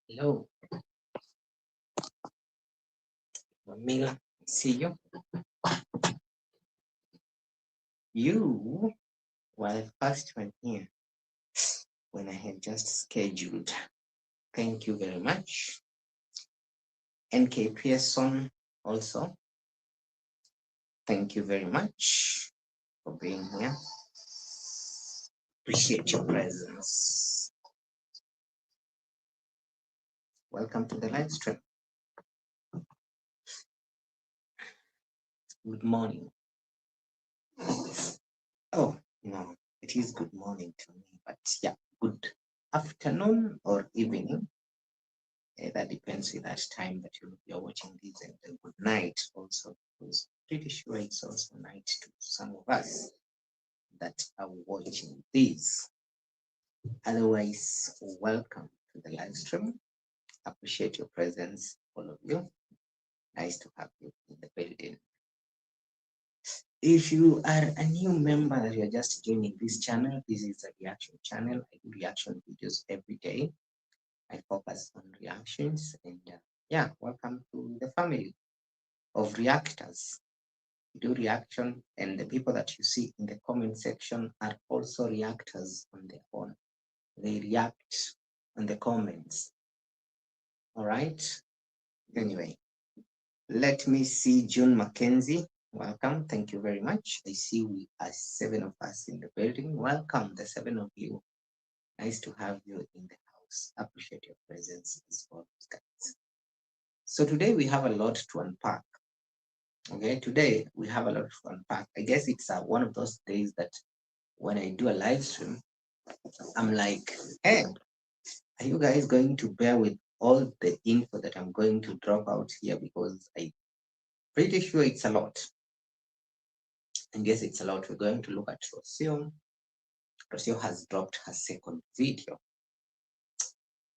Hello, Mila. See you. You were the first one here when I had just scheduled. Thank you very much. NK Pearson also. Thank you very much for being here. Appreciate your presence. Welcome to the live stream. Good morning. Oh, no, it is good morning to me, but yeah, good afternoon or evening. That depends with that time that you're watching this, and good night also, because pretty sure it's also night to some of us that are watching this. Otherwise, welcome to the live stream. Appreciate your presence, all of you. Nice to have you in the building. If you are a new member that you're just joining this channel, this is a reaction channel. I do reaction videos every day. I focus on reactions, and yeah, welcome to the family of reactors. We do reaction, and the people that you see in the comment section are also reactors on their own. They react on the comments. All right. Anyway, let me see June Mackenzie. Welcome. Thank you very much. I see we are 7 of us in the building. Welcome, the 7 of you. Nice to have you in the house. Appreciate your presence as well, guys. So today we have a lot to unpack. Okay, today we have a lot to unpack. I guess it's one of those days that when I do a live stream, I'm like, hey, are you guys going to bear with all the info that I'm going to drop out here? Because I'm pretty sure it's a lot. And yes, it's a lot. We're going to look at Rosio. Rosio has dropped her second video.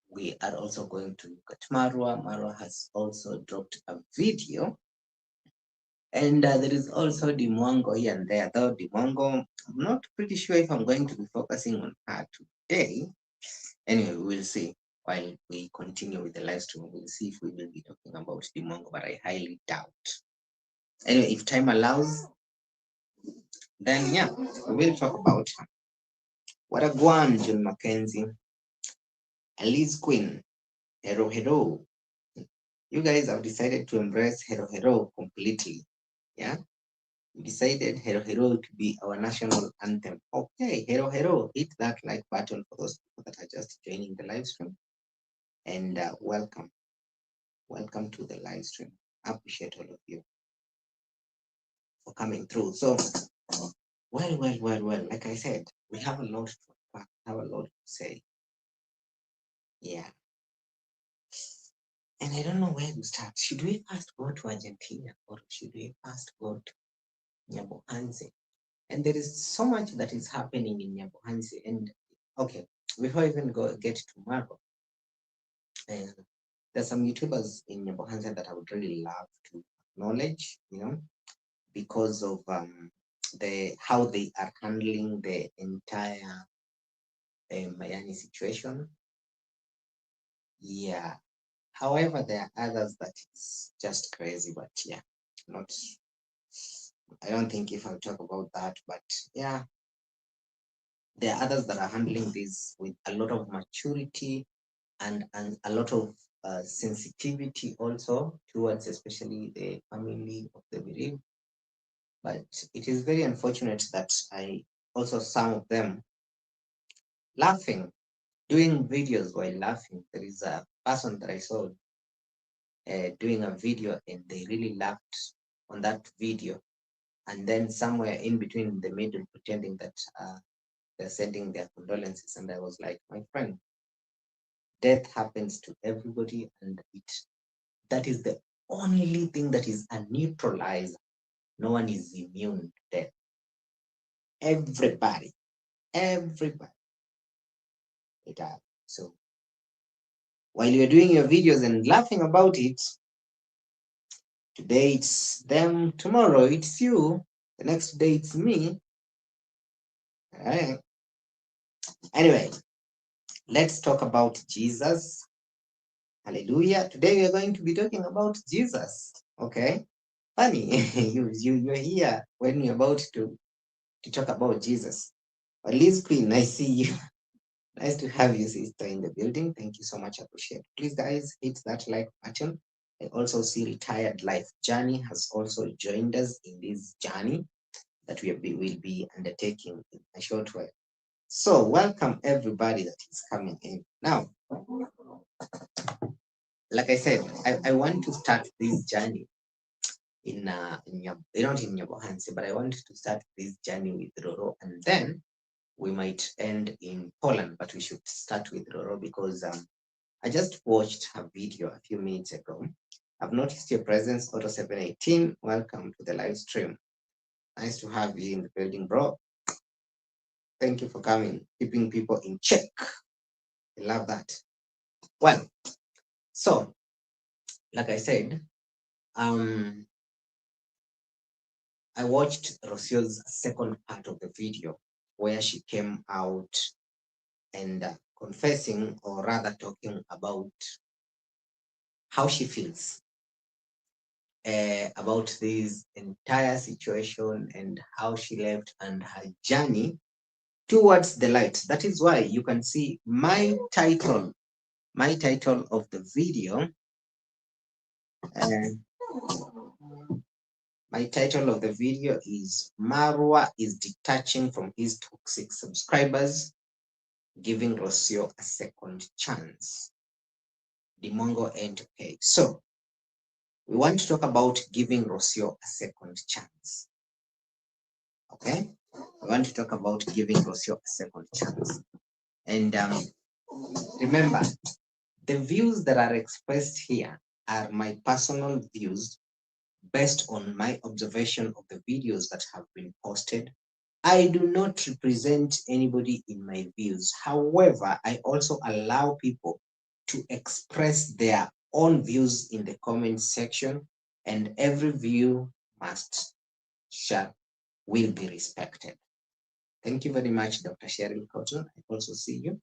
We are also going to look at Marwa. Marwa has also dropped a video. And there is also Mwago here and there. Though Mwago, I'm not pretty sure if I'm going to be focusing on her today. Anyway, we'll see. While we continue with the live stream, we'll see if we will be talking about Mwago, but I highly doubt. Anyway, if time allows, then yeah, we will talk about her. What a guan, John Mackenzie. Alice Queen, Hero Hero. You guys have decided to embrace Hero Hero completely. Yeah? We decided Hero Hero to be our national anthem. Okay, Hero Hero, hit that like button for those people that are just joining the live stream. And welcome. Welcome to the live stream. I appreciate all of you for coming through. So, well, like I said, we have a lot to unpack, have a lot to say. Yeah. And I don't know where to start. Should we first go to Argentina or should we first go to Nyabohanse? And there is so much that is happening in Nyabohanse. And okay, before I even get to Marwa, there's some YouTubers in Nyabohanse that I would really love to acknowledge, because of how they are handling the entire Mayani situation. Yeah. However, there are others that is just crazy, but yeah, I don't think if I'll talk about that, but yeah, there are others that are handling this with a lot of maturity and a lot of sensitivity also towards especially the family of the bereaved. But it is very unfortunate that I also some of them laughing, doing videos while laughing. There is a person that I saw doing a video and they really laughed on that video. And then somewhere in between the middle pretending that they're sending their condolences. And I was like, my friend, death happens to everybody, and that is the only thing that is a neutralizer. No one is immune to death. Everybody. It happens. So while you're doing your videos and laughing about it, today it's them, tomorrow it's you, the next day it's me. All right. Anyway, Let's talk about Jesus. Hallelujah. Today we are going to be talking about Jesus. Okay. Funny, you're here when we're about to talk about Jesus. Liz Queen, I see you. Nice to have you, sister, in the building. Thank you so much. I appreciate it. Please, guys, hit that like button. I also see Retired Life Journey has also joined us in this journey that will be undertaking in a short while. So, welcome everybody that is coming in. Now, like I said, I want to start this journey not in Nyabohansi, but I want to start this journey with Roro, and then we might end in Poland, but we should start with Roro because I just watched her video a few minutes ago. I've noticed your presence, Auto 718. Welcome to the live stream. Nice to have you in the building, bro. Thank you for coming, keeping people in check. I love that. Well, so like I said, I watched Rosio's second part of the video where she came out and confessing, or rather talking about how she feels about this entire situation and how she left and her journey towards the light. That is why you can see my title of the video. My title of the video is Marwa is detaching from his toxic subscribers, giving Rosio a second chance. The Mongo NTK. So we want to talk about giving Rosio a second chance. Okay? We want to talk about giving Rosio a second chance. And remember, the views that are expressed here are my personal views based on my observation of the videos that have been posted. I do not represent anybody in my views. However, I also allow people to express their own views in the comment section, and every view will be respected. Thank you very much, Dr. Cheryl Cotton. I also see you.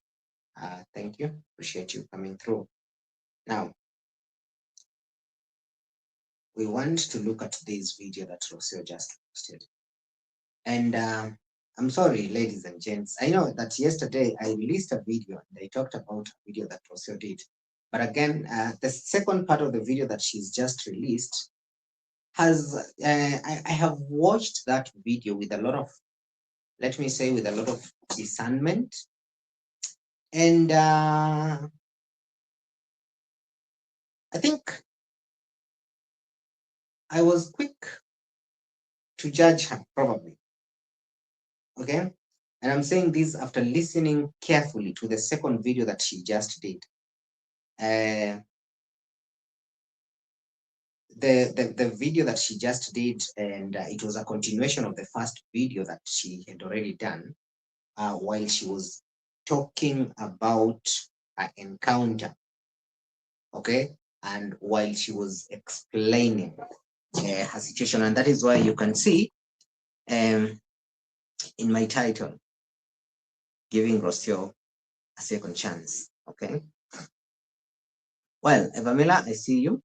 Thank you. Appreciate you coming through. Now, we want to look at this video that Rosio just posted. And I'm sorry, ladies and gents. I know that yesterday I released a video and I talked about a video that Rosio did. But again, the second part of the video that she's just released has, I have watched that video with a lot of, let me say, with a lot of discernment. And I think I was quick to judge her, probably. Okay? And I'm saying this after listening carefully to the second video that she just did. The video that she just did, and it was a continuation of the first video that she had already done while she was talking about an encounter. Okay? And while she was explaining her situation. And that is why you can see in my title, giving Rosio a second chance. Okay. Well, Evamila, I see you.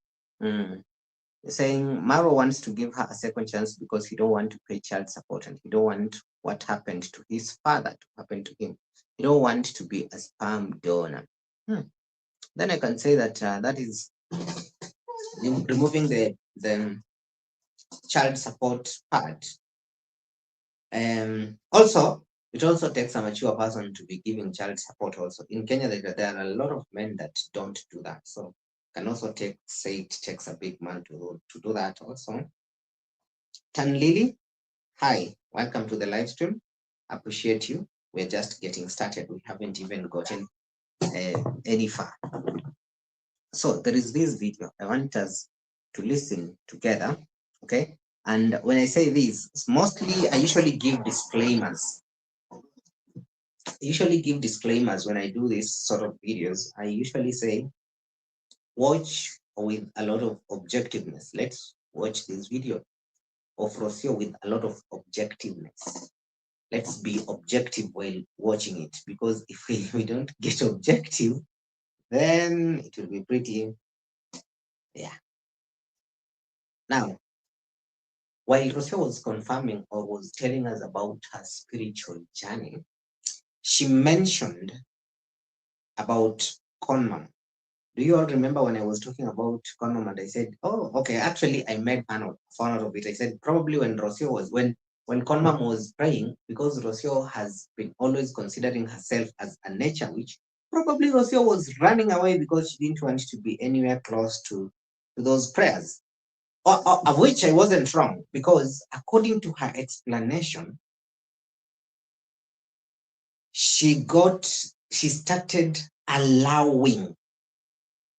Saying Marwa wants to give her a second chance because he don't want to pay child support and he don't want what happened to his father to happen to him. He don't want to be a sperm donor. Then I can say that that is removing the child support part. Also, it also takes a mature person to be giving child support also. In Kenya, there are a lot of men that don't do that. So can also say it takes a big man to do that also. Tan Lily, hi, welcome to the live stream. Appreciate you. We're just getting started. We haven't even gotten any far. So there is this video. I want us to listen together, okay? And when I say this, mostly I usually give disclaimers. When I do this sort of videos. I usually say, watch with a lot of objectiveness. Let's watch this video of Rocio with a lot of objectiveness. let's be objective while watching it, because if we don't get objective, then it will be pretty, yeah. Now, while Rosio was confirming or was telling us about her spiritual journey, she mentioned about Conam. Do you all remember when I was talking about Conam and I said, oh, okay, actually I made fun of it. I said probably when Rosio was when Conam was praying, because Rosio has been always considering herself as a nature witch, probably Rosio was running away because she didn't want to be anywhere close to those prayers. Of which I wasn't wrong, because according to her explanation, she started allowing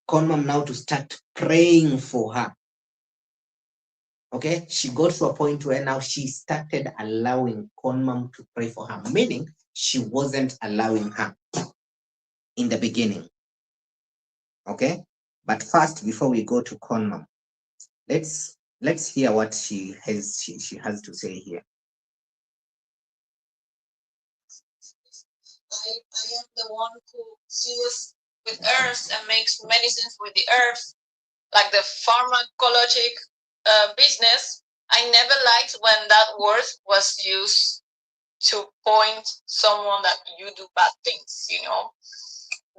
Conam now to start praying for her. Okay, she got to a point where now she started allowing Conam to pray for her, meaning she wasn't allowing her in the beginning. Okay, but first, before we go to Conam, let's hear what she has to say here. I am the one who seals with earth and makes medicines with the earth, like the pharmacologic business. I never liked when that word was used to point someone that you do bad things,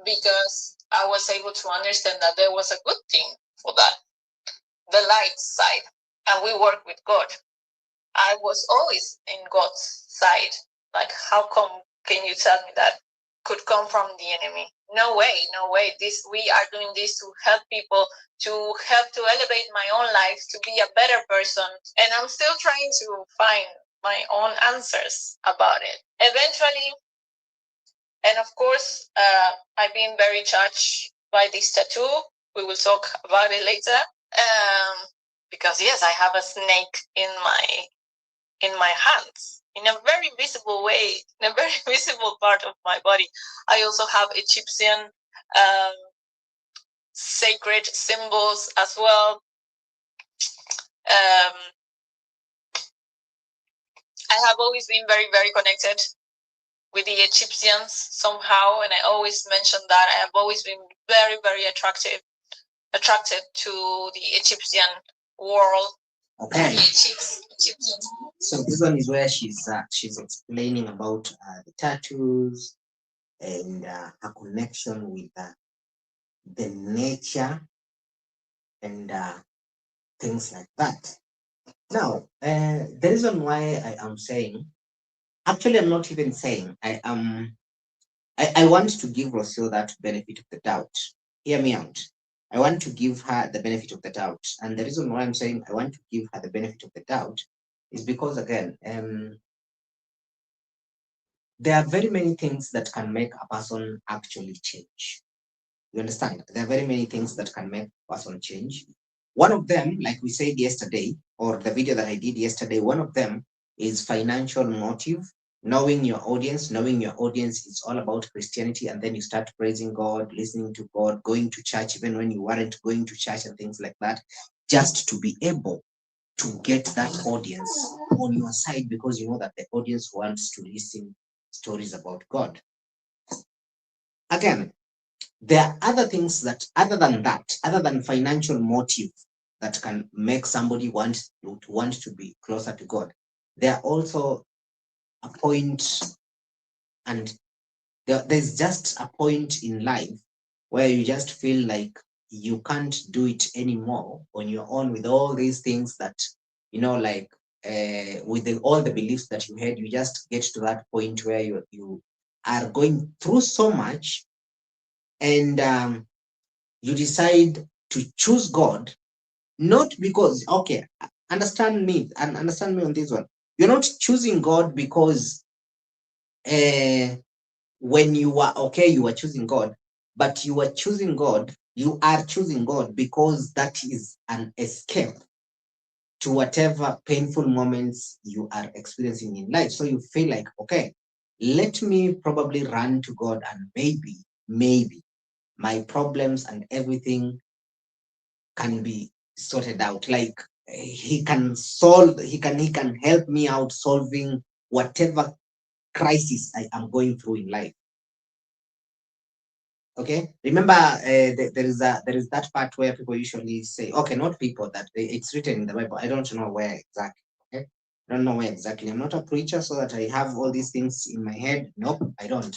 because I was able to understand that there was a good thing for that, the light side, and we work with God. I was always in God's side. Like, how come can you tell me that could come from the enemy? No way, no way. We are doing this to help people, to help to elevate my own life, to be a better person. And I'm still trying to find my own answers about it. Eventually, and of course, I've been very touched by this tattoo. We will talk about it later. Because yes, I have a snake in my hands in a very visible way, in a very visible part of my body. I also have Egyptian sacred symbols as well. I have always been very, very connected with the Egyptians somehow, and I always mention that I have always been very, very attracted to the Egyptian world. Okay. So this one is where she's explaining about the tattoos and her connection with the nature and things like that. Now, the reason why I am saying, actually, I'm not even saying, I want to give Rosio that benefit of the doubt. Hear me out. I want to give her the benefit of the doubt. And the reason why I'm saying I want to give her the benefit of the doubt is because, again, there are very many things that can make a person actually change. You understand? There are very many things that can make a person change. One of them, like we said yesterday, or the video that I did yesterday, one of them is financial motive. Knowing your audience is all about Christianity, and then you start praising God, listening to God, going to church even when you weren't going to church and things like that, just to be able to get that audience on your side, because you know that the audience wants to listen stories about God. Again, there are other things that, other than financial motive, that can make somebody want to be closer to God. There are also a point, and there's just a point in life where you just feel like you can't do it anymore on your own, with all these things that, like, with all the beliefs that you had. You just get to that point where you are going through so much, and you decide to choose God, not because, okay, understand me on this one. You're not choosing God because when you are okay, you are choosing God, but you are choosing God because that is an escape to whatever painful moments you are experiencing in life. So you feel like, okay, let me probably run to God, and maybe my problems and everything can be sorted out. Like, he can help me out solving whatever crisis I am going through in life. Okay, remember there is that part where people usually say, okay, not people, that it's written in the Bible. I don't know where exactly. Okay, I don't know where exactly. I'm not a preacher, so that I have all these things in my head. Nope, I don't.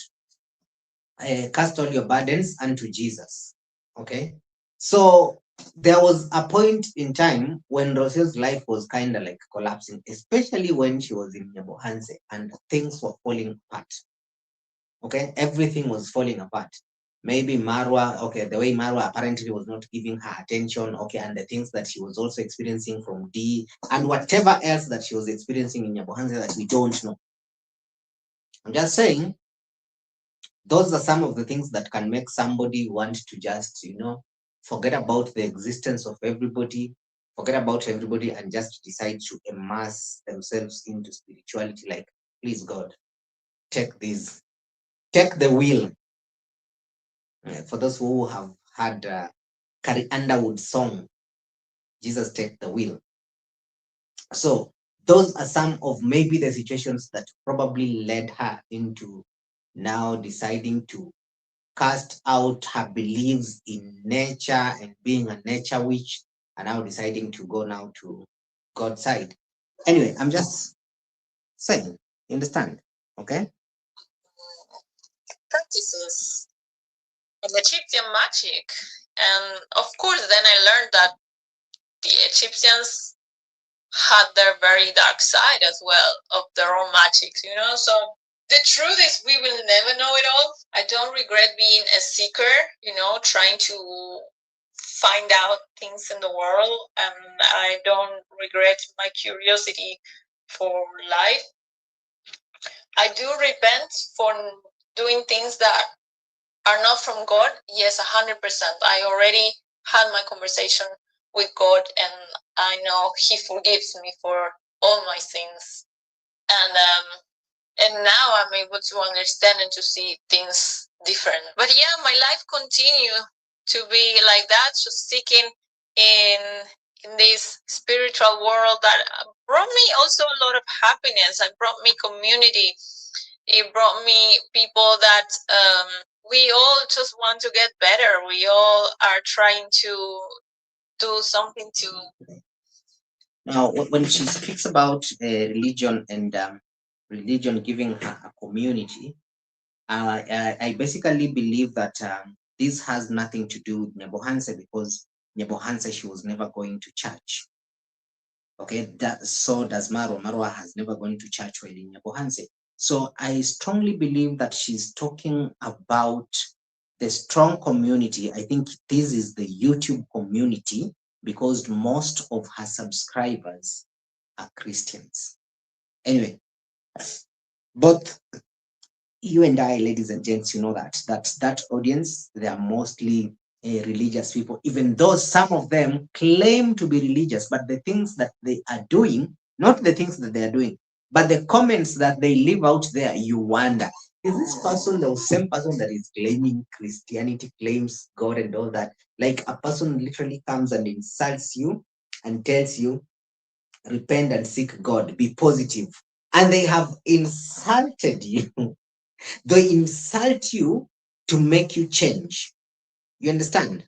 Cast all your burdens unto Jesus. Okay, so there was a point in time when Rosio's life was kind of like collapsing, especially when she was in Nyabohanse and things were falling apart. Okay, everything was falling apart. Maybe Marwa, okay, the way Marwa apparently was not giving her attention, okay, and the things that she was also experiencing from D, and whatever else that she was experiencing in Nyabohanse that we don't know. I'm just saying, those are some of the things that can make somebody want to just, forget about the existence of everybody, forget about everybody, and just decide to immerse themselves into spirituality. Like, please, God, take this, take the wheel. For those who have had Carrie Underwood's song, Jesus Take the Wheel. So those are some of maybe the situations that probably led her into now deciding to cast out her beliefs in nature and being a nature witch, and now deciding to go now to God's side. Anyway, I'm just saying, you understand? Okay? Practices of Egyptian magic. And of course, then I learned that the Egyptians had their very dark side as well of their own magics, So the truth is, we will never know it all. I don't regret being a seeker, trying to find out things in the world, and I don't regret my curiosity for life. I do repent for doing things that are not from God. Yes, 100%. I already had my conversation with God, and I know He forgives me for all my sins. And now I'm able to understand and to see things different. But yeah, my life continue to be like that, just seeking in this spiritual world that brought me also a lot of happiness. It brought me community. It brought me people that we all just want to get better. We all are trying to do something to. Now, when she speaks about religion and religion giving her a community, I basically believe that this has nothing to do with Nyabohanse, because Nyabohanse, she was never going to church. Okay, so does Marwa. Marwa has never gone to church while in Nyabohanse. So I strongly believe that she's talking about the strong community. I think this is the YouTube community, because most of her subscribers are Christians. Anyway, both you and I, ladies and gents, you know that audience, they are mostly religious people, even though some of them claim to be religious, but the things that they are doing, not the things that they are doing, but the comments that they leave out there, you wonder, is this person the same person that is claiming Christianity, claims God and all that? Like, a person literally comes and insults you and tells you, repent and seek God, be positive. And they have insulted you. They insult you to make you change. You understand?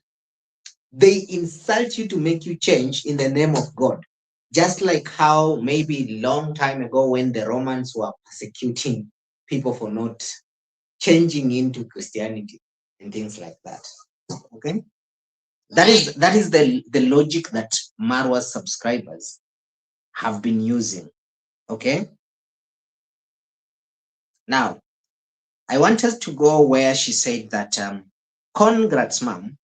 They insult you to make you change in the name of God. Just like how maybe long time ago, when the Romans were persecuting people for not changing into Christianity and things like that. Okay? That is the logic that Marwa's subscribers have been using. Okay? Now, I want us to go where she said that congrats, mom,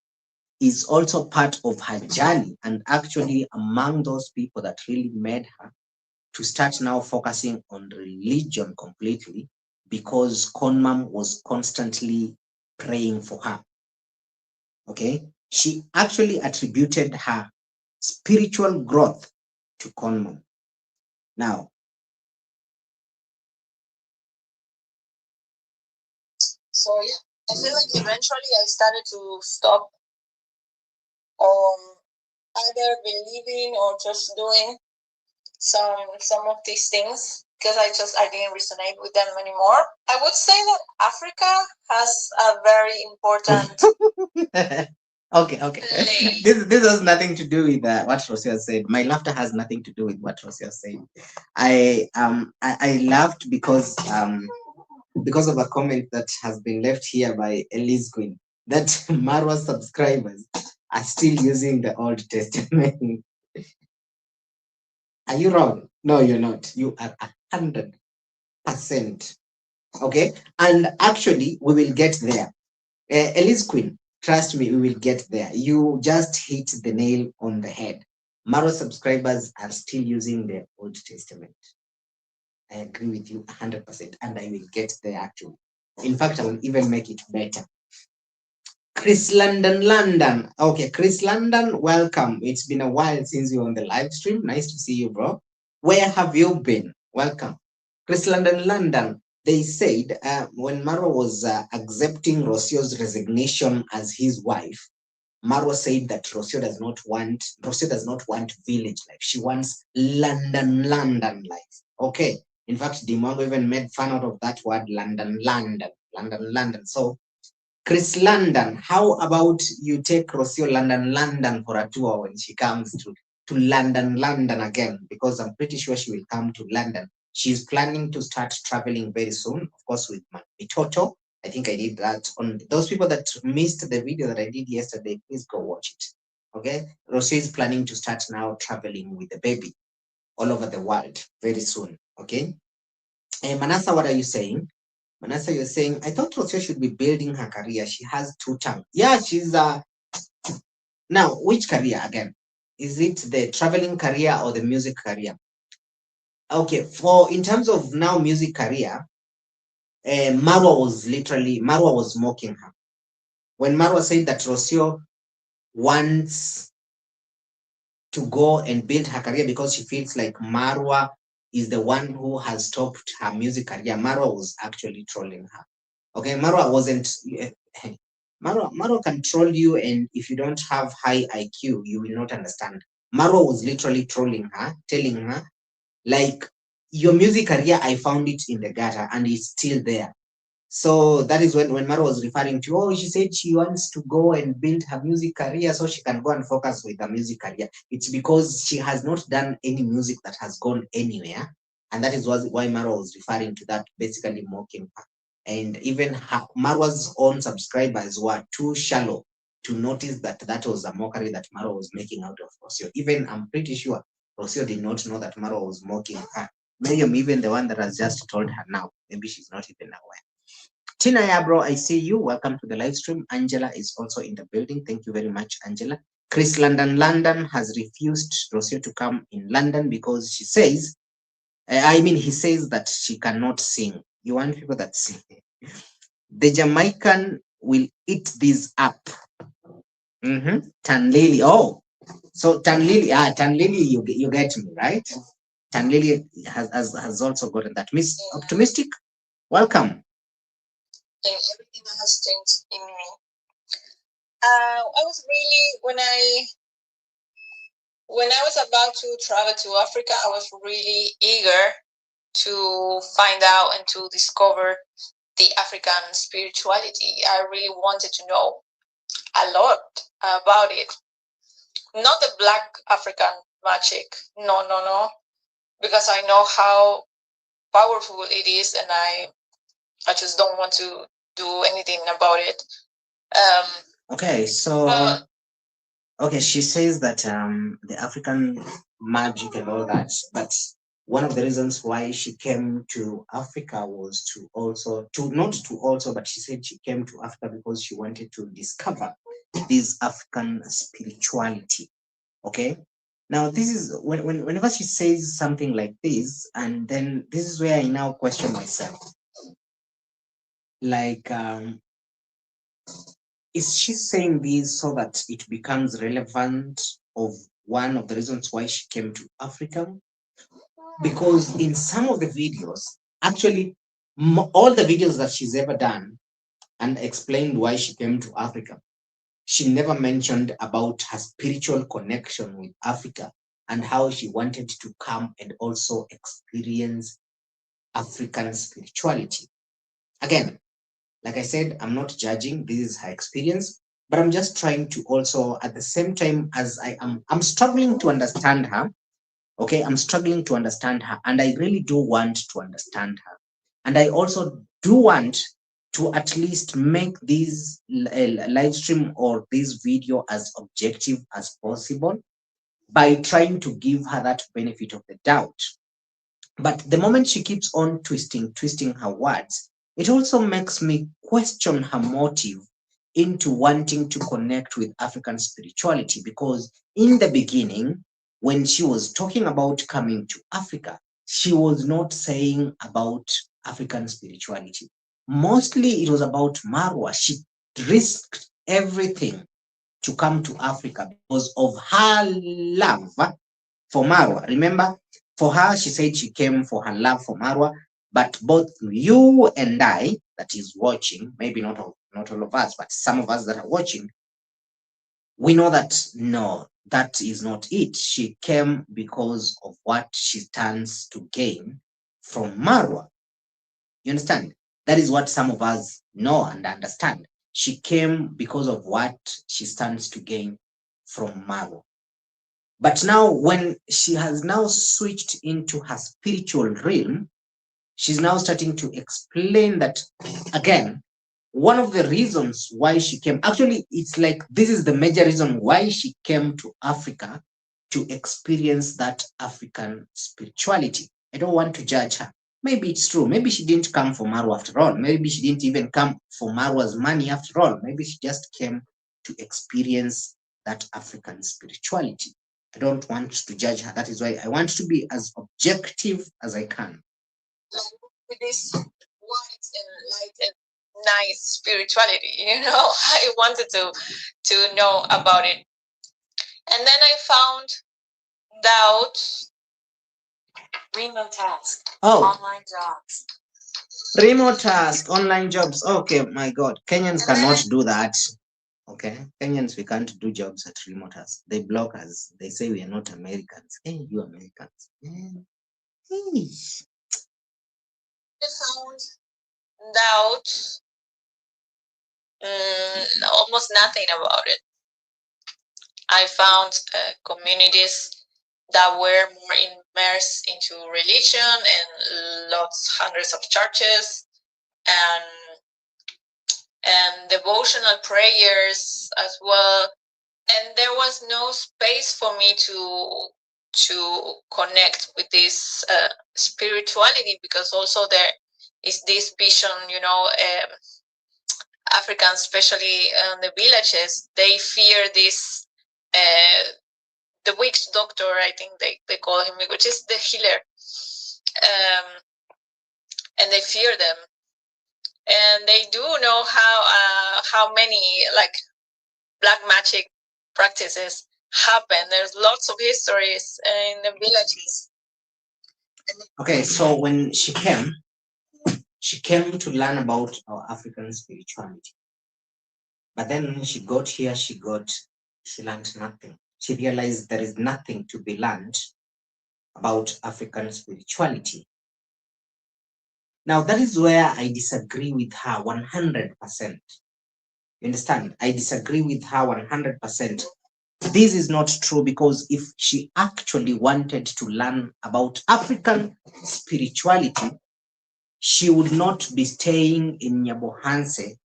is also part of her journey, and actually among those people that really made her to start now focusing on religion completely, because Conam was constantly praying for her. Okay, she actually attributed her spiritual growth to Conam. Now, So yeah, I feel like eventually I started to stop either believing or just doing some of these things. because I didn't resonate with them anymore. I would say that Africa has a very important Okay. This has nothing to do with what Rosio said. My laughter has nothing to do with what Rosio said. I laughed because of a comment that has been left here by Elise Queen that Marwa subscribers are still using the Old Testament. Are you wrong? No, you're not. You are 100%. Okay, and actually, we will get there. Elise Queen, trust me, we will get there. You just hit the nail on the head. Marwa subscribers are still using the Old Testament. I agree with you 100%, and I will get there actually. In fact, I will even make it better. Chris London. Okay, Chris London, welcome. It's been a while since you were on the live stream. Nice to see you, bro. Where have you been? Welcome. Chris London. They said when Marwa was accepting Rosio's resignation as his wife, Marwa said that Rosio does not want village life. She wants London life. Okay. In fact, Mwago even made fun out of that word, London. So Chris London, how about you take Rosio London for a tour when she comes to London again? Because I'm pretty sure she will come to London. She's planning to start traveling very soon, of course, with Mitoto. I think I did that. On those people that missed the video that I did yesterday, please go watch it. Okay? Rosio is planning to start now traveling with the baby all over the world very soon. Okay? And Manasa, what are you saying? Manasa, you're saying, I thought Rosio should be building her career. She has two tongues. Yeah, she's now, which career again? Is it the traveling career or the music career? Okay, for in terms of now music career, Marwa was mocking her. When Marwa said that Rosio wants to go and build her career because she feels like Marwa is the one who has stopped her music career, Marwa was actually trolling her. Okay, Marwa wasn't. Marwa can troll you, and if you don't have high IQ, you will not understand. Marwa was literally trolling her, telling her, like, your music career, I found it in the gutter and it's still there. So that is when Mara was referring to, oh, she said she wants to go and build her music career so she can go and focus with her music career. It's because she has not done any music that has gone anywhere. And that is why Mara was referring to that, basically mocking her. And even Marwa's own subscribers were too shallow to notice that that was a mockery that Marwa was making out of Rosio. Even I'm pretty sure Rosio did not know that Marwa was mocking her. Maybe I'm even the one that has just told her now. Maybe she's not even aware. Tina, yeah, bro, I see you. Welcome to the live stream. Angela is also in the building. Thank you very much, Angela. Chris London has refused Rosio to come in London because she says, he says that she cannot sing. You want people that sing. The Jamaican will eat these up. Tanlili. Oh, so Tanlili, you get me, right? Tanlili has also gotten that. Miss Optimistic, welcome. And everything that has changed in me. I was really when I was about to travel to Africa, I was really eager to find out and to discover the African spirituality. I really wanted to know a lot about it. Not the black African magic. No. Because I know how powerful it is and I just don't want to do anything about it. Okay, so okay, she says that the African magic and all that, but one of the reasons why she came to Africa was but she said she came to Africa because she wanted to discover this African spirituality. Okay. Now this is whenever she says something like this, and then this is where I now question myself. Like is she saying this so that it becomes relevant of one of the reasons why she came to Africa? Because in some of the videos, actually, all the videos that she's ever done and explained why she came to Africa, she never mentioned about her spiritual connection with Africa and how she wanted to come and also experience African spirituality. Again, like I said, I'm not judging. This is her experience, but I'm just trying to also, at the same time as I'm struggling to understand her. Okay, I'm struggling to understand her, and I really do want to understand her. And I also do want to at least make this live stream or this video as objective as possible by trying to give her that benefit of the doubt. But the moment she keeps on twisting her words, it also makes me question her motive into wanting to connect with African spirituality. Because in the beginning, when she was talking about coming to Africa, she was not saying about African spirituality. Mostly it was about Marwa. She risked everything to come to Africa because of her love for Marwa. Remember, for her, she said she came for her love for Marwa, but both you and I, that is watching, maybe not all of us, but some of us that are watching, we know that no, that is not it. She came because of what she stands to gain from Marwa. You understand? That is what some of us know and understand. She came because of what she stands to gain from Marwa. But now, when she has now switched into her spiritual realm, she's now starting to explain that again. One of the reasons why she came, actually, it's like this is the major reason why she came to Africa to experience that African spirituality. I don't want to judge her. Maybe it's true. Maybe she didn't come for Marwa after all. Maybe she didn't even come for Marwa's money after all. Maybe she just came to experience that African spirituality. I don't want to judge her. That is why I want to be as objective as I can. With this white and light and nice spirituality, I wanted to know about it. And then I found doubt. Remote task. Oh, online jobs. remote task, online jobs. Okay, my God, Kenyans cannot do that. Okay, Kenyans, we can't do jobs at remote task. They block us. They say we are not Americans. Hey, you Americans. Hey. I found doubt almost nothing about it. I found communities that were more immersed into religion and hundreds of churches and devotional prayers as well. And there was no space for me to connect with this spirituality, because also there is this vision, Africans, especially in the villages, they fear this the witch doctor, I think they call him, which is the healer, and they fear them, and they do know how many like black magic practices happen. There's lots of histories in the villages. Okay, so when she came to learn about our African spirituality. But then when she got here, she learned nothing. She realized there is nothing to be learned about African spirituality. Now, that is where I disagree with her 100%. You understand? I disagree with her 100%. This is not true, because if she actually wanted to learn about African spirituality, she would not be staying in Nyabohanse,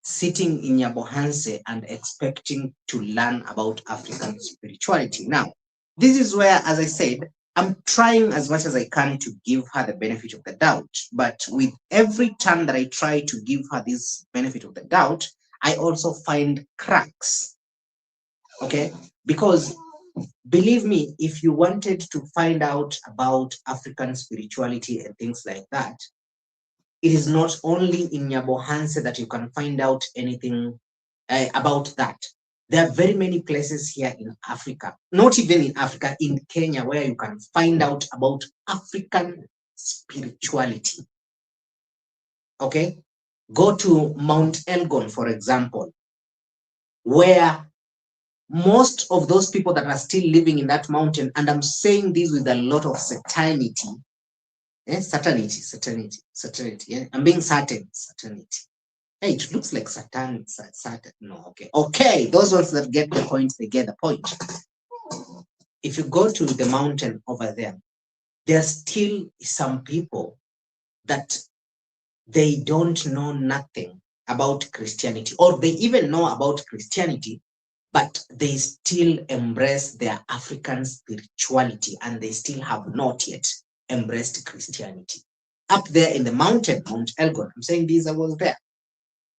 sitting in Nyabohanse and expecting to learn about African spirituality. Now, this is where, as I said, I'm trying as much as I can to give her the benefit of the doubt. But with every time that I try to give her this benefit of the doubt, I also find cracks. Okay? Because believe me, if you wanted to find out about African spirituality and things like that, it is not only in Nyabohanse that you can find out anything about that. There are very many places here in Africa, not even in Africa, in Kenya, where you can find out about African spirituality. Okay? Go to Mount Elgon, for example, where most of those people that are still living in that mountain, and I'm saying this with a lot of certainty, Certainty. Yeah? I'm being certain, certainty. Hey, it looks like Saturn. No, okay. Okay, those ones that get the point, they get the point. If you go to the mountain over there, there's still some people that they don't know nothing about Christianity, or they even know about Christianity, but they still embrace their African spirituality and they still have not yet embraced Christianity. Up there in the mountain, Mount Elgon, I'm saying these I was there.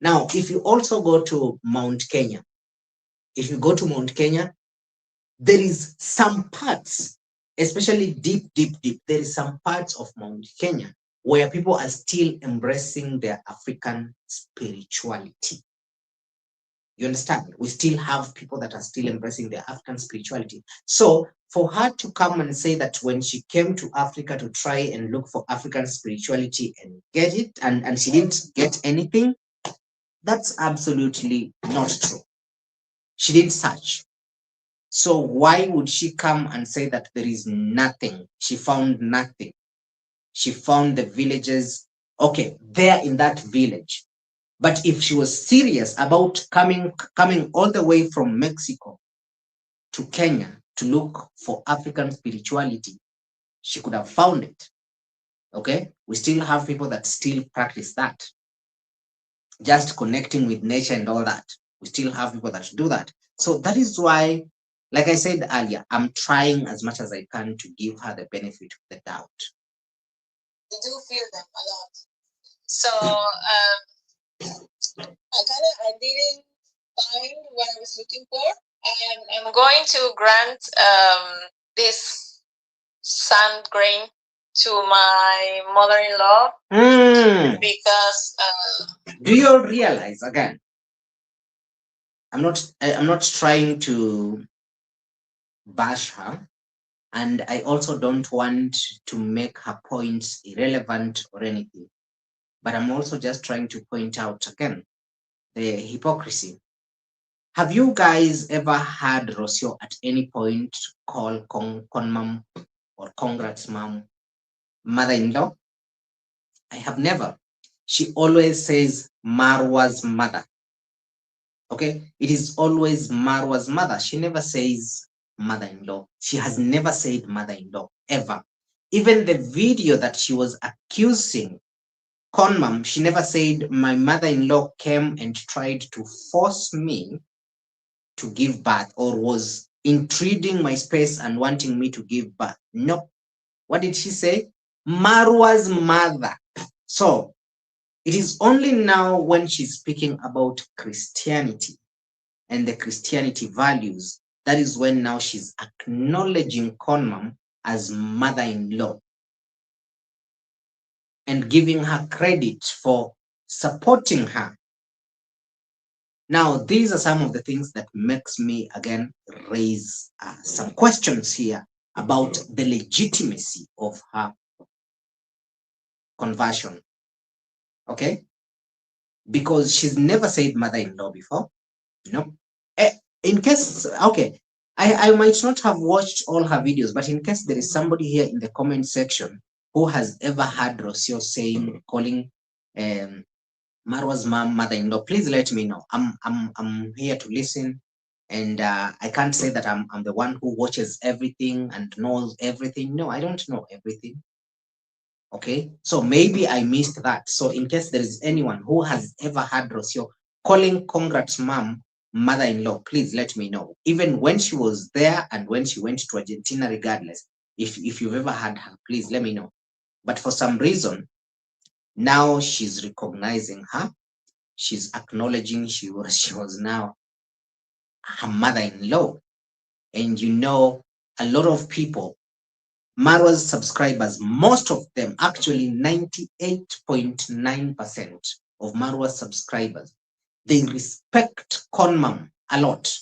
Now, if you also go to Mount Kenya, if you go to Mount Kenya, there is some parts, especially deep, there is some parts of Mount Kenya where people are still embracing their African spirituality. You understand? We still have people that are still embracing their African spirituality. So for her to come and say that when she came to Africa to try and look for African spirituality and get it, and she didn't get anything, that's absolutely not true. She did search. So why would she come and say that there is nothing? She found nothing. She found the villages, okay, there in that village. But if she was serious about coming all the way from Mexico to Kenya to look for African spirituality, she could have found it. Okay? We still have people that still practice that. Just connecting with nature and all that. We still have people that do that. So that is why, like I said earlier, I'm trying as much as I can to give her the benefit of the doubt. We do feel them a lot. So I didn't find what I was looking for. I'm going to grant this sand grain to my mother-in-law because do you realize again? I'm not trying to bash her, and I also don't want to make her points irrelevant or anything. But I'm also just trying to point out again the hypocrisy. Have you guys ever heard Rosio at any point call Conmam or congrats mom mother-in-law? I have never. She always says Marwa's mother. Okay, it is always Marwa's mother. She never says mother-in-law. She has never said mother-in-law ever. Even the video that she was accusing Conmam, she never said my mother-in-law came and tried to force me to give birth or was intruding my space and wanting me to give birth. No. What did she say? Marwa's mother. So it is only now when she's speaking about Christianity and the Christianity values, that is when now she's acknowledging Conmam as mother-in-law and giving her credit for supporting her. Now, these are some of the things that makes me again raise some questions here about the legitimacy of her conversion. Okay, because she's never said mother-in-law before. No. In case, okay, I might not have watched all her videos, but in case there is somebody here in the comment section who has ever heard Rocio saying, calling Marwa's mom mother-in-law, please let me know. I'm here to listen, and I can't say that I'm the one who watches everything and knows everything. No, I don't know everything. Okay, so maybe I missed that. So in case there is anyone who has ever heard Rocio calling congrats mom mother-in-law, please let me know. Even when she was there and when she went to Argentina, regardless, if you've ever had her, please let me know. But for some reason, now she's recognizing her. She's acknowledging she was now her mother-in-law. And you know, a lot of people, Marwa's subscribers, most of them, actually 98.9% of Marwa's subscribers, they respect Conmam a lot.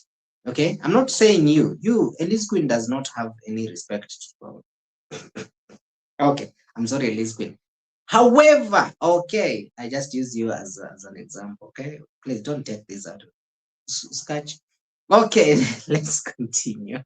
Okay, I'm not saying you, Elise Queen does not have any respect. Okay, I'm sorry, Elise Queen. However, okay, I just use you as an example. Okay, please don't take this out of sketch. Okay, let's continue.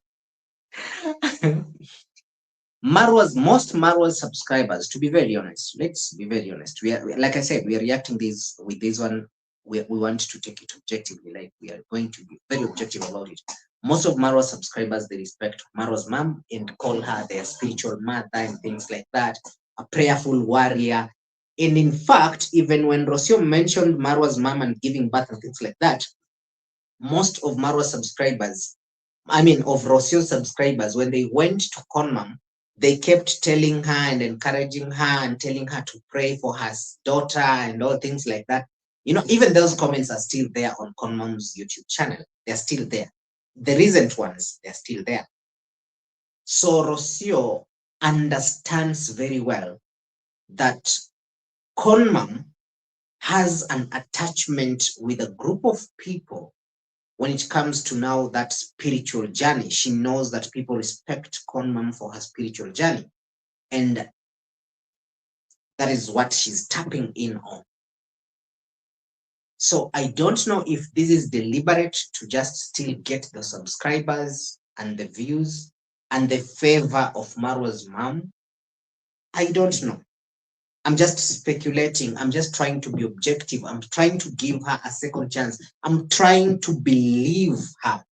most Marwa's subscribers, to be very honest, let's be very honest. Like I said, we are reacting this with this one. We want to take it objectively, like we are going to be very objective about it. Most of Marwa's subscribers, they respect Marwa's mom and call her their spiritual mother and things like that, a prayerful warrior. And in fact, even when Rosio mentioned Marwa's mom and giving birth and things like that, most of Marwa's subscribers, I mean, of Rosio's subscribers, when they went to Conam, they kept telling her and encouraging her and telling her to pray for her daughter and all things like that. You know, even those comments are still there on Conam's YouTube channel. They're still there. The recent ones, they're still there. So Rosio understands very well that Conam has an attachment with a group of people when it comes to now that spiritual journey. She knows that people respect Conam for her spiritual journey. And that is what she's tapping in on. So I don't know if this is deliberate to just still get the subscribers and the views and the favor of Marwa's mom. I don't know. I'm just speculating. I'm just trying to be objective. I'm trying to give her a second chance. I'm trying to believe her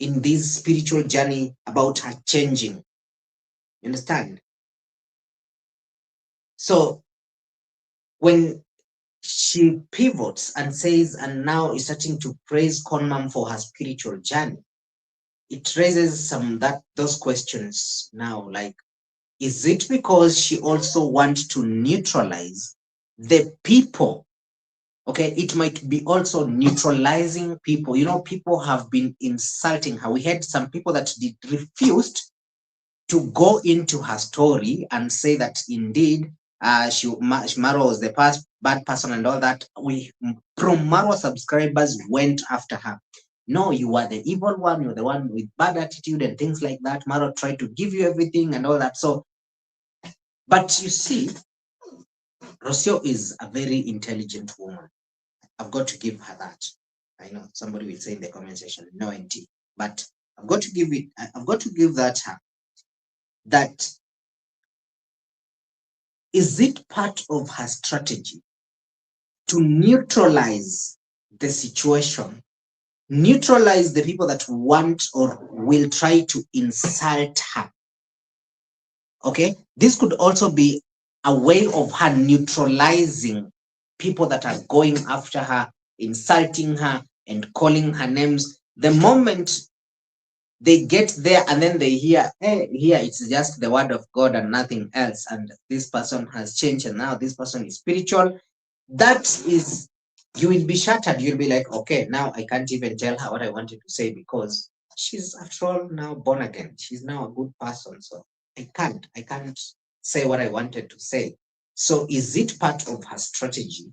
in this spiritual journey about her changing. You understand? So when she pivots and says, and now is starting to praise Conam for her spiritual journey, it raises those questions now, like, is it because she also wants to neutralize the people? Okay, it might be also neutralizing people. You know, people have been insulting her. We had some people that refused to go into her story and say that indeed Marwa was the bad person and all that. We from Marwa subscribers went after her. No, you are the evil one. You're the one with bad attitude and things like that. Marwa tried to give you everything and all that. So, but you see, Rosio is a very intelligent woman. I've got to give her that. I know somebody will say in the comment section, no NT, but I've got to give it. I've got to give that her. That is it part of her strategy to neutralize the situation, neutralize the people that want or will try to insult her? Okay, this could also be a way of her neutralizing people that are going after her, insulting her, and calling her names. The moment they get there and then they hear, hey, here it's just the word of God and nothing else, and this person has changed and now this person is spiritual, that is, you will be shattered. You'll be like, okay, now I can't even tell her what I wanted to say because she's after all now born again. She's now a good person. So I can't say what I wanted to say. So is it part of her strategy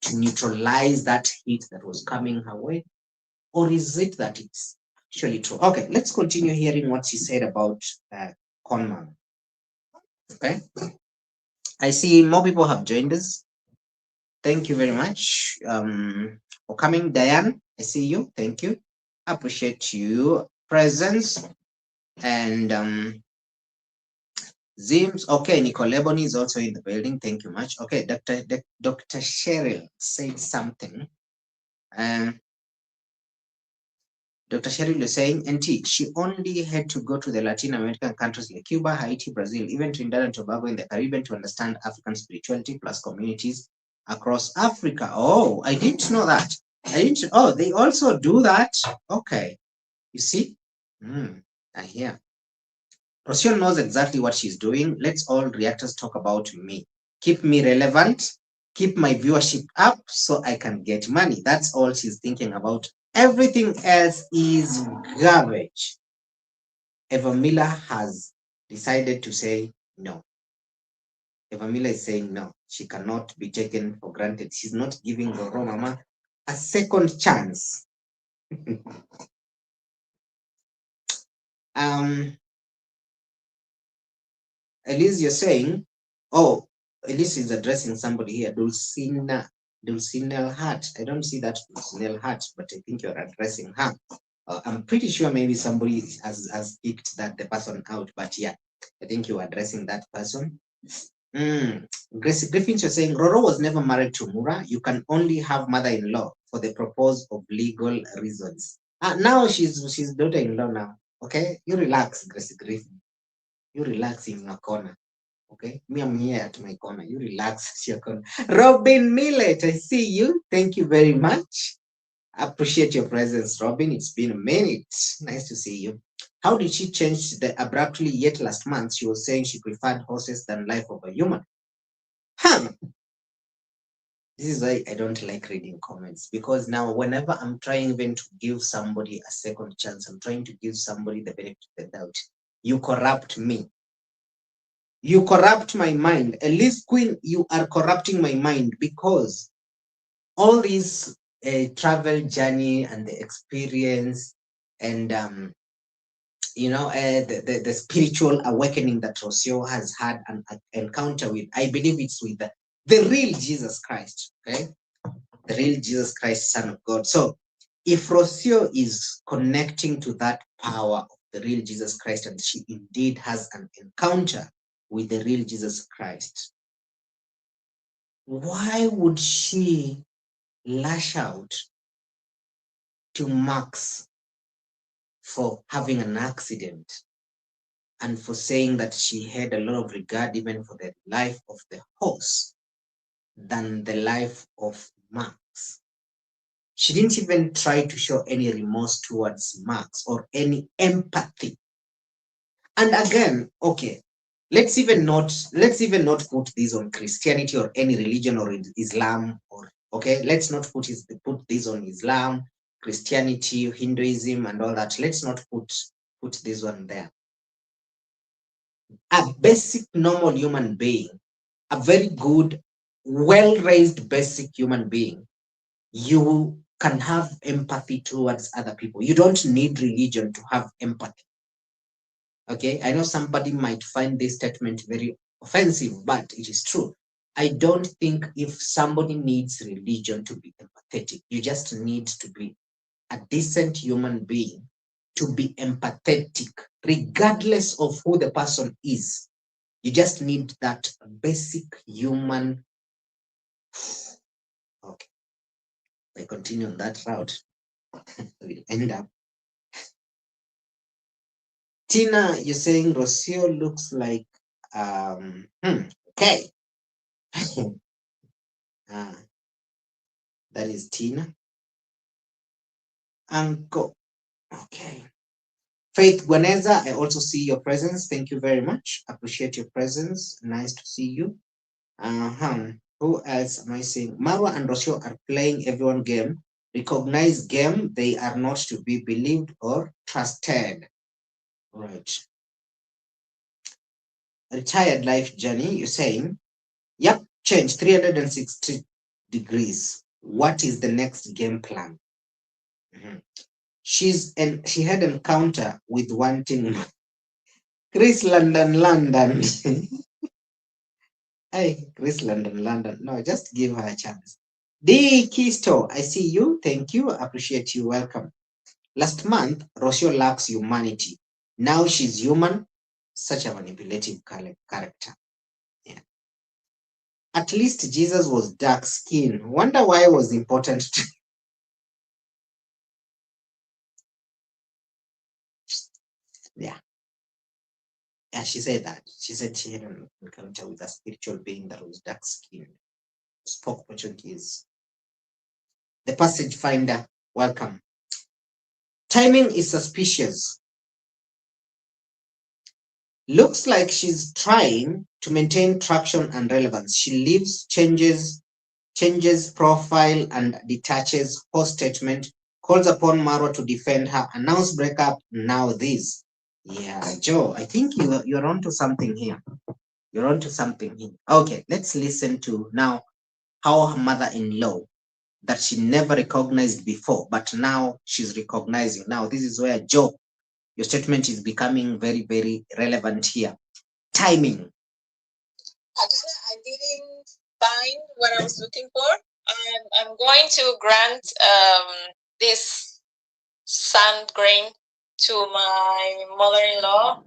to neutralize that heat that was coming her way? Or is it that it's actually true? Okay, let's continue hearing what she said about Conman. Okay. I see more people have joined us. Thank you very much for coming. Diane, I see you. Thank you. Appreciate your presence. And Zims, okay, Nicole Lebony is also in the building. Thank you much. Okay, Dr. Cheryl said something. Dr. Cheryl is saying, NT, she only had to go to the Latin American countries like Cuba, Haiti, Brazil, even Trinidad and Tobago in the Caribbean to understand African spirituality plus communities across Africa. Oh, I didn't know that. Oh, they also do that. Okay. You see? I hear. Rosio knows exactly what she's doing. Let's all reactors talk about me. Keep me relevant. Keep my viewership up so I can get money. That's all she's thinking about. Everything else is garbage. Eva Miller has decided to say no. Eva Miller is saying no. She cannot be taken for granted. She's not giving Goro Mama a second chance. Elise, you're saying, oh, Elise is addressing somebody here, Dulcinea Hart. I don't see that Dulcinea Hart, but I think you're addressing her. I'm pretty sure maybe somebody has kicked the person out, but yeah. I think you are addressing that person. Gracie Griffin, you're saying Roro was never married to Mura. You can only have mother-in-law for the purpose of legal reasons. Now she's daughter-in-law now. Okay, you relax, Gracie Griffin. You relax in your corner. Okay, me, I'm here at my corner. You relax at your corner. Robin Millet, I see you. Thank you very much. Appreciate your presence, Robin. It's been a minute. Nice to see you. How did she change the abruptly? Yet last month she was saying she preferred horses than life of a human. Huh. This is why I don't like reading comments, because now whenever I'm trying even to give somebody a second chance, I'm trying to give somebody the benefit of the doubt. You corrupt me. You corrupt my mind. At least, Queen, you are corrupting my mind, because all this travel journey and the experience and the spiritual awakening that Rosio has had an encounter with, I believe it's with the real Jesus Christ, okay? The real Jesus Christ, Son of God. So if Rosio is connecting to that power of the real Jesus Christ, and she indeed has an encounter with the real Jesus Christ, why would she lash out to Max for having an accident, and for saying that she had a lot of regard even for the life of the horse than the life of Max? She didn't even try to show any remorse towards Max or any empathy. And again, okay, let's even not put this on Christianity or any religion or Islam, or okay, let's not put this on Islam, Christianity, Hinduism, and all that. Let's not put this one there. A basic normal human being, a very good, well-raised basic human being, you can have empathy towards other people. You don't need religion to have empathy. Okay, I know somebody might find this statement very offensive, but it is true. I don't think if somebody needs religion to be empathetic, you just need to be a decent human being to be empathetic, regardless of who the person is. You just need that basic human. Okay, if I continue on that route, we'll end up. Tina, you're saying Rocio looks like okay. uh, that is Tina. Uncle. Okay. Faith Gwaneza, I also see your presence. Thank you very much. Appreciate your presence. Nice to see you. Uh-huh. Who else am I seeing? Marwa and Rosio are playing everyone game. Recognized game. They are not to be believed or trusted. Right. Retired life journey. You're saying, yep, change 360 degrees. What is the next game plan? Mhm. She had encounter with wanting Chris London. Hey, Chris London. No, just give her a chance. D Kisto, I see you. Thank you. Appreciate you. Welcome. Last month, Rosio lacks humanity. Now she's human. Such a manipulative character. Yeah. At least Jesus was dark skinned. Wonder why it was important to. Yeah. Yeah, she said that. She said she had an encounter with a spiritual being that was dark skinned. Spoke Portuguese. The passage finder, welcome. Timing is suspicious. Looks like she's trying to maintain traction and relevance. She leaves, changes profile, and detaches her statement, calls upon Marwa to defend her, announce breakup, now this. Yeah, Joe, I think you're onto something here. You're onto something here. Okay, let's listen to now how her mother-in-law that she never recognized before, but now she's recognizing. Now, this is where Joe, your statement is becoming very, very relevant here. Timing. I didn't find what I was looking for. I'm going to grant this sand grain to my mother-in-law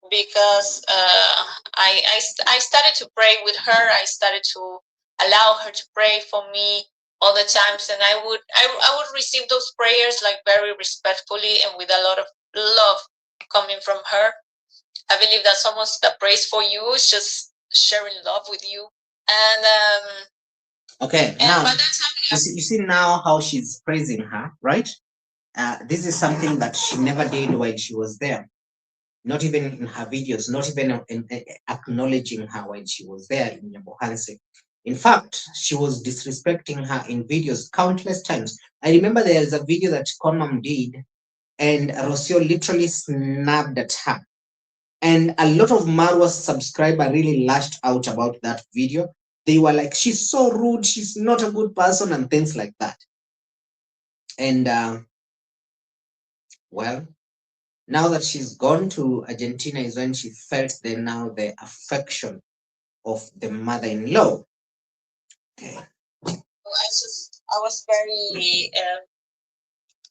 because I started to pray with her. I started to allow her to pray for me all the times, and I would receive those prayers like very respectfully and with a lot of love coming from her. I believe that someone that prays for you is just sharing love with you, and okay, now you see now how she's praising her, right? This is something that she never did when she was there. Not even in her videos, not even in acknowledging her when she was there in Nyabohanse. In fact, she was disrespecting her in videos countless times. I remember there's a video that Conam did, and Rosio literally snapped at her. And a lot of Marwa's subscriber really lashed out about that video. They were like, she's so rude, she's not a good person, and things like that. And well, now that she's gone to Argentina is when she felt the affection of the mother-in-law. Okay. I was very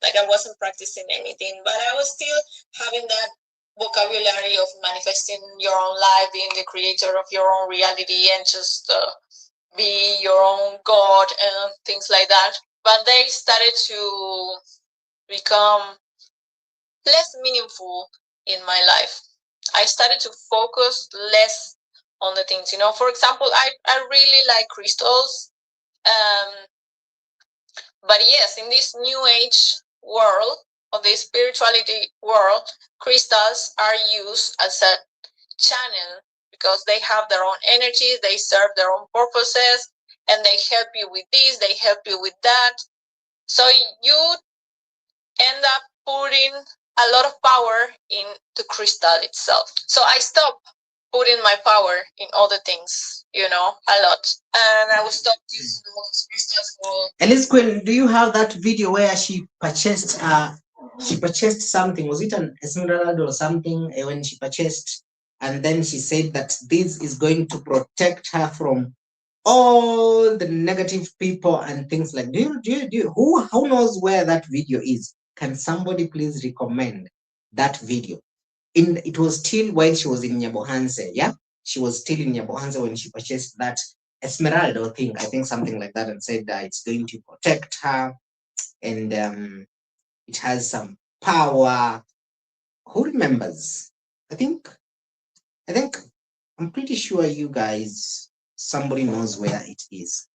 like I wasn't practicing anything, but I was still having that vocabulary of manifesting your own life, being the creator of your own reality, and just be your own god and things like that. But they started to become less meaningful in my life. I started to focus less on the things, you know. For example, I really like crystals. Um, but yes, in this new age world, of the spirituality world, crystals are used as a channel because they have their own energy, they serve their own purposes, and they help you with this, they help you with that. So you end up putting a lot of power into crystal itself. So I stopped putting my power in other things, you know, a lot. And I will stop using all those crystals for. Alice Quinn, do you have that video where she purchased something? Was it an emerald or something when she purchased? And then she said that this is going to protect her from all the negative people and things like. Who knows where that video is? Can somebody please recommend that video? It was still while she was in Nyabohanse, yeah? She was still in Nyabohanse when she purchased that Esmeralda thing, I think something like that, and said that it's going to protect her and it has some power. Who remembers? I think I think I'm pretty sure you guys somebody knows where it is.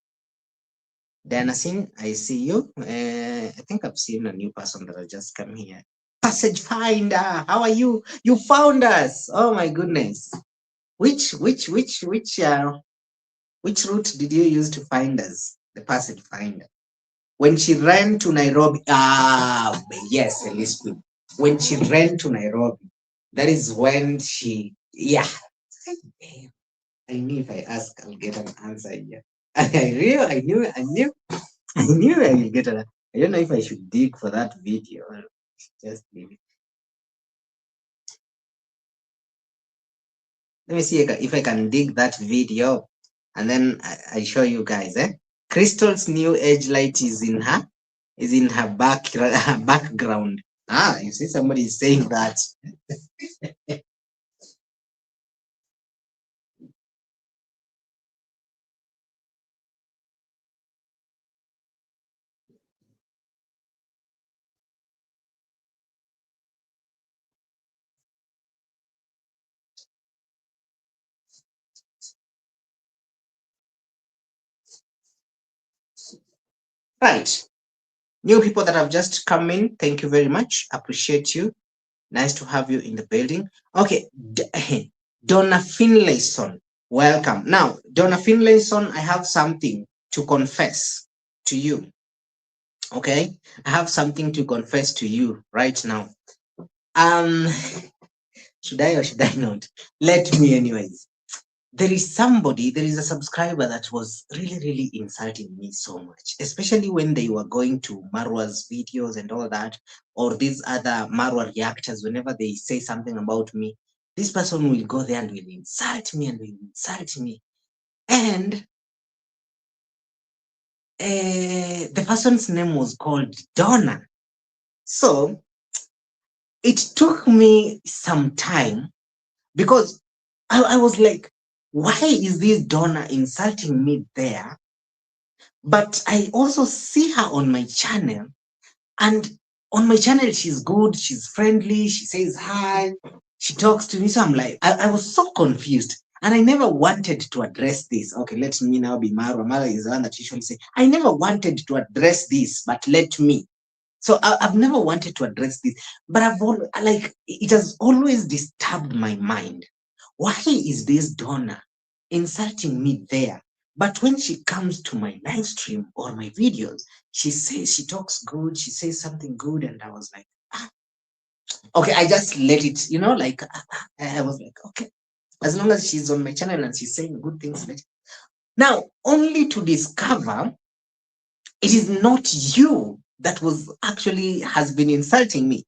Danasin, I see you. I think I've seen a new person that has just come here. Passage Finder, how are you? You found us. Oh my goodness. Which route did you use to find us? The passage finder. When she ran to Nairobi, yes, Elizabeth. When she ran to Nairobi, that is when yeah. I knew if I ask, I'll get an answer here. I knew I will get an. I don't know if I should dig for that video or just leave it. Let me see if I can dig that video and then I show you guys. Crystal's new age light is in her background. You see somebody is saying that. Right. New people that have just come in, thank you very much. Appreciate you. Nice to have you in the building. Okay, Donna Finlayson, welcome. Now, Donna Finlayson, I have something to confess to you. Okay, I have something to confess to you right now. Um, should I or should I not? Let me, anyways. There is a subscriber that was really insulting me so much, especially when they were going to Marwa's videos and all that, or these other Marwa reactors. Whenever they say something about me, this person will go there and will insult me and will insult me. And the person's name was called Donna. So it took me some time because I was like, why is this donor insulting me there? But I also see her on my channel, and on my channel, she's good, she's friendly, she says hi, she talks to me. So I'm like, I was so confused. And I never wanted to address this. Okay, let me now be Marwa. Marwa is the one that usually say, I never wanted to address this, but let me. So I've never wanted to address this, but like it has always disturbed my mind. Why is this donor insulting me there? But when she comes to my live stream or my videos, she says she talks good, she says something good, and I was like, ah, okay, I just let it, like I was like, okay, as long as she's on my channel and she's saying good things, let it. Now, only to discover it is not you that was actually has been insulting me.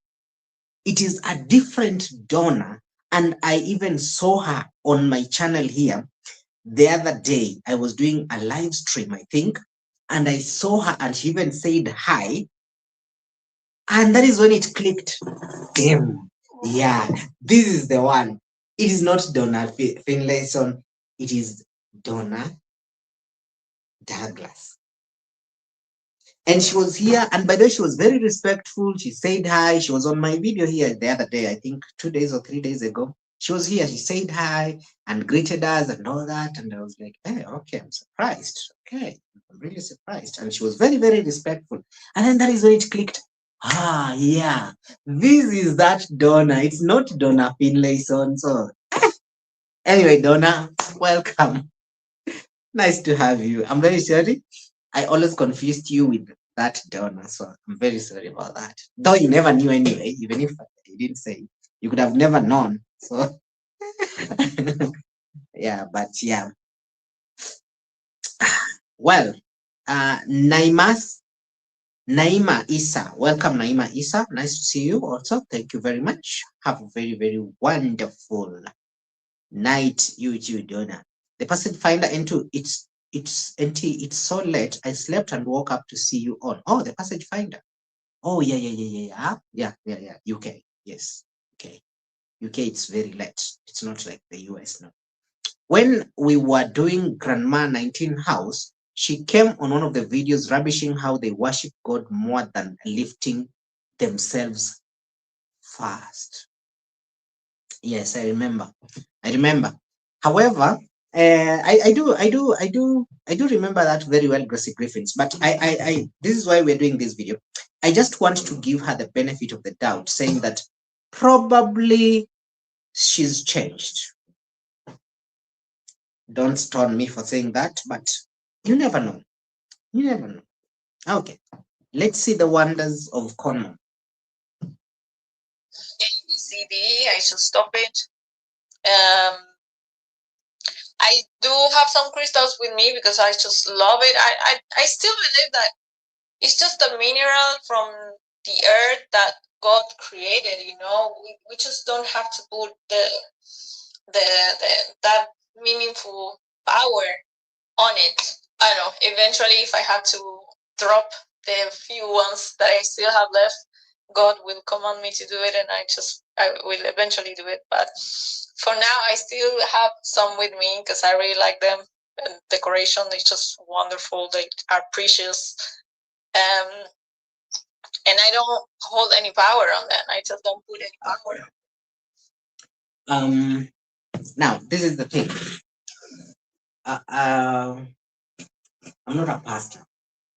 It is a different donor, and I even saw her on my channel here the other day. I was doing a live stream, I think, and I saw her, and she even said hi, and that is when it clicked. Damn, yeah, this is the one. It is not Donna Finlayson, it is Donna Douglas. And she was here, and by the way, she was very respectful. She said hi. She was on my video here the other day, I think 2 days or 3 days ago. She was here. She said hi and greeted us and all that. And I was like, hey, okay, I'm surprised. Okay, I'm really surprised. And she was very, very respectful. And then that is when it clicked. Ah, yeah, this is that Donna. It's not Donna Finlayson. So, anyway, Donna, welcome. Nice to have you. I'm very sorry. I always confused you with that donor, so I'm very sorry about that. Though you never knew anyway, even if you didn't say, you could have never known. So yeah, but yeah. Well, Naima Isa, welcome Naima Isa. Nice to see you also. Thank you very much. Have a very, very wonderful night, you donor. The person finder into it's so late. I slept and woke up to see you on. Oh, the passage finder. Oh, yeah. UK, yes. Okay, UK. It's very late. It's not like the US now. When we were doing Grandma 19 House, she came on one of the videos rubbishing how they worship God more than lifting themselves first. Yes, I remember. I remember. However, I do remember that very well, Gracie Griffins. But this is why we're doing this video. I just want to give her the benefit of the doubt, saying that probably she's changed. Don't stone me for saying that, but you never know. You never know. Okay, let's see the wonders of Conam. ABCD, I should stop it. I do have some crystals with me because I just love it. I still believe that it's just a mineral from the earth that God created. We just don't have to put the that meaningful power on it. I don't know. Eventually, if I have to drop the few ones that I still have left, God will command me to do it, and I will eventually do it. But for now, I still have some with me because I really like them. And decoration is just wonderful. They are precious. And I don't hold any power on them. I just don't put any power. Now this is the thing. I'm not a pastor.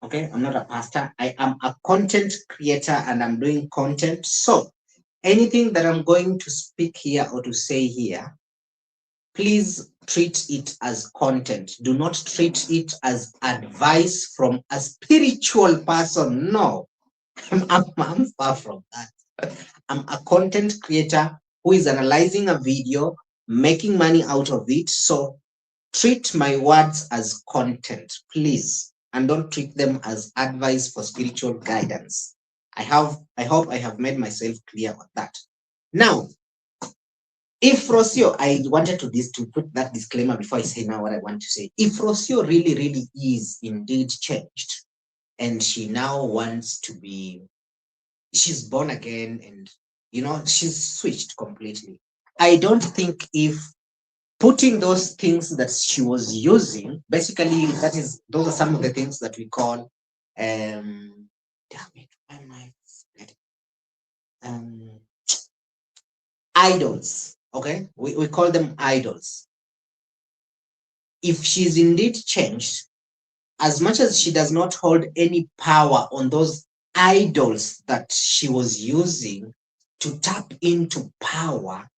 Okay, I'm not a pastor. I am a content creator and I'm doing content. So anything that I'm going to speak here or to say here, please treat it as content. Do not treat it as advice from a spiritual person. No, I'm far from that. I'm a content creator who is analyzing a video, making money out of it. So treat my words as content, please, and don't treat them as advice for spiritual guidance. I hope I have made myself clear on that. Now, if Rosio, I wanted to put that disclaimer before I say now what I want to say. If Rosio really, really is indeed changed, and she now wants to be, she's born again and she's switched completely. I don't think if putting those things that she was using, basically, those are some of the things that we call, damn it, why am I forgetting? Um, idols. Okay, we call them idols. If she's indeed changed, as much as she does not hold any power on those idols that she was using to tap into power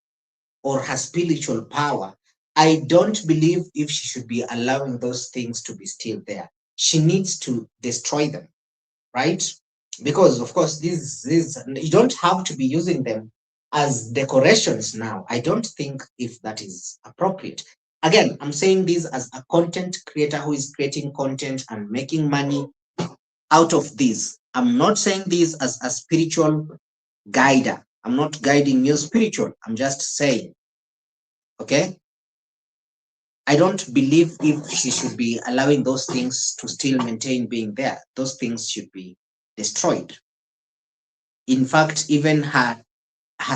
or her spiritual power, I don't believe if she should be allowing those things to be still there. She needs to destroy them, right? Because of course, these you don't have to be using them as decorations now. I don't think if that is appropriate. Again, I'm saying this as a content creator who is creating content and making money out of this. I'm not saying this as a spiritual guider. I'm not guiding you spiritual. I'm just saying, okay? I don't believe if she should be allowing those things to still maintain being there. Those things should be destroyed. In fact, even her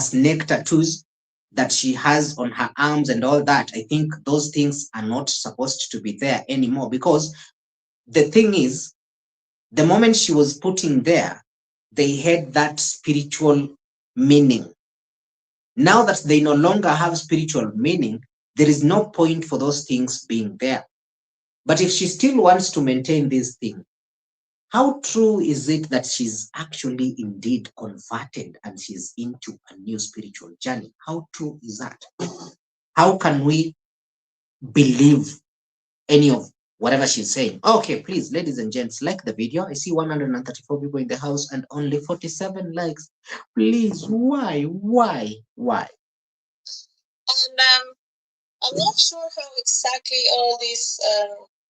snake tattoos that she has on her arms and all that, I think those things are not supposed to be there anymore, because the thing is, the moment she was putting there, they had that spiritual meaning. Now that they no longer have spiritual meaning, there is no point for those things being there. But if she still wants to maintain this thing, how true is it that she's actually indeed converted and she's into a new spiritual journey? How true is that? How can we believe any of whatever she's saying? Okay, please, ladies and gents, like the video. I see 134 people in the house and only 47 likes. Please, why? Why? And I'm not sure how exactly all this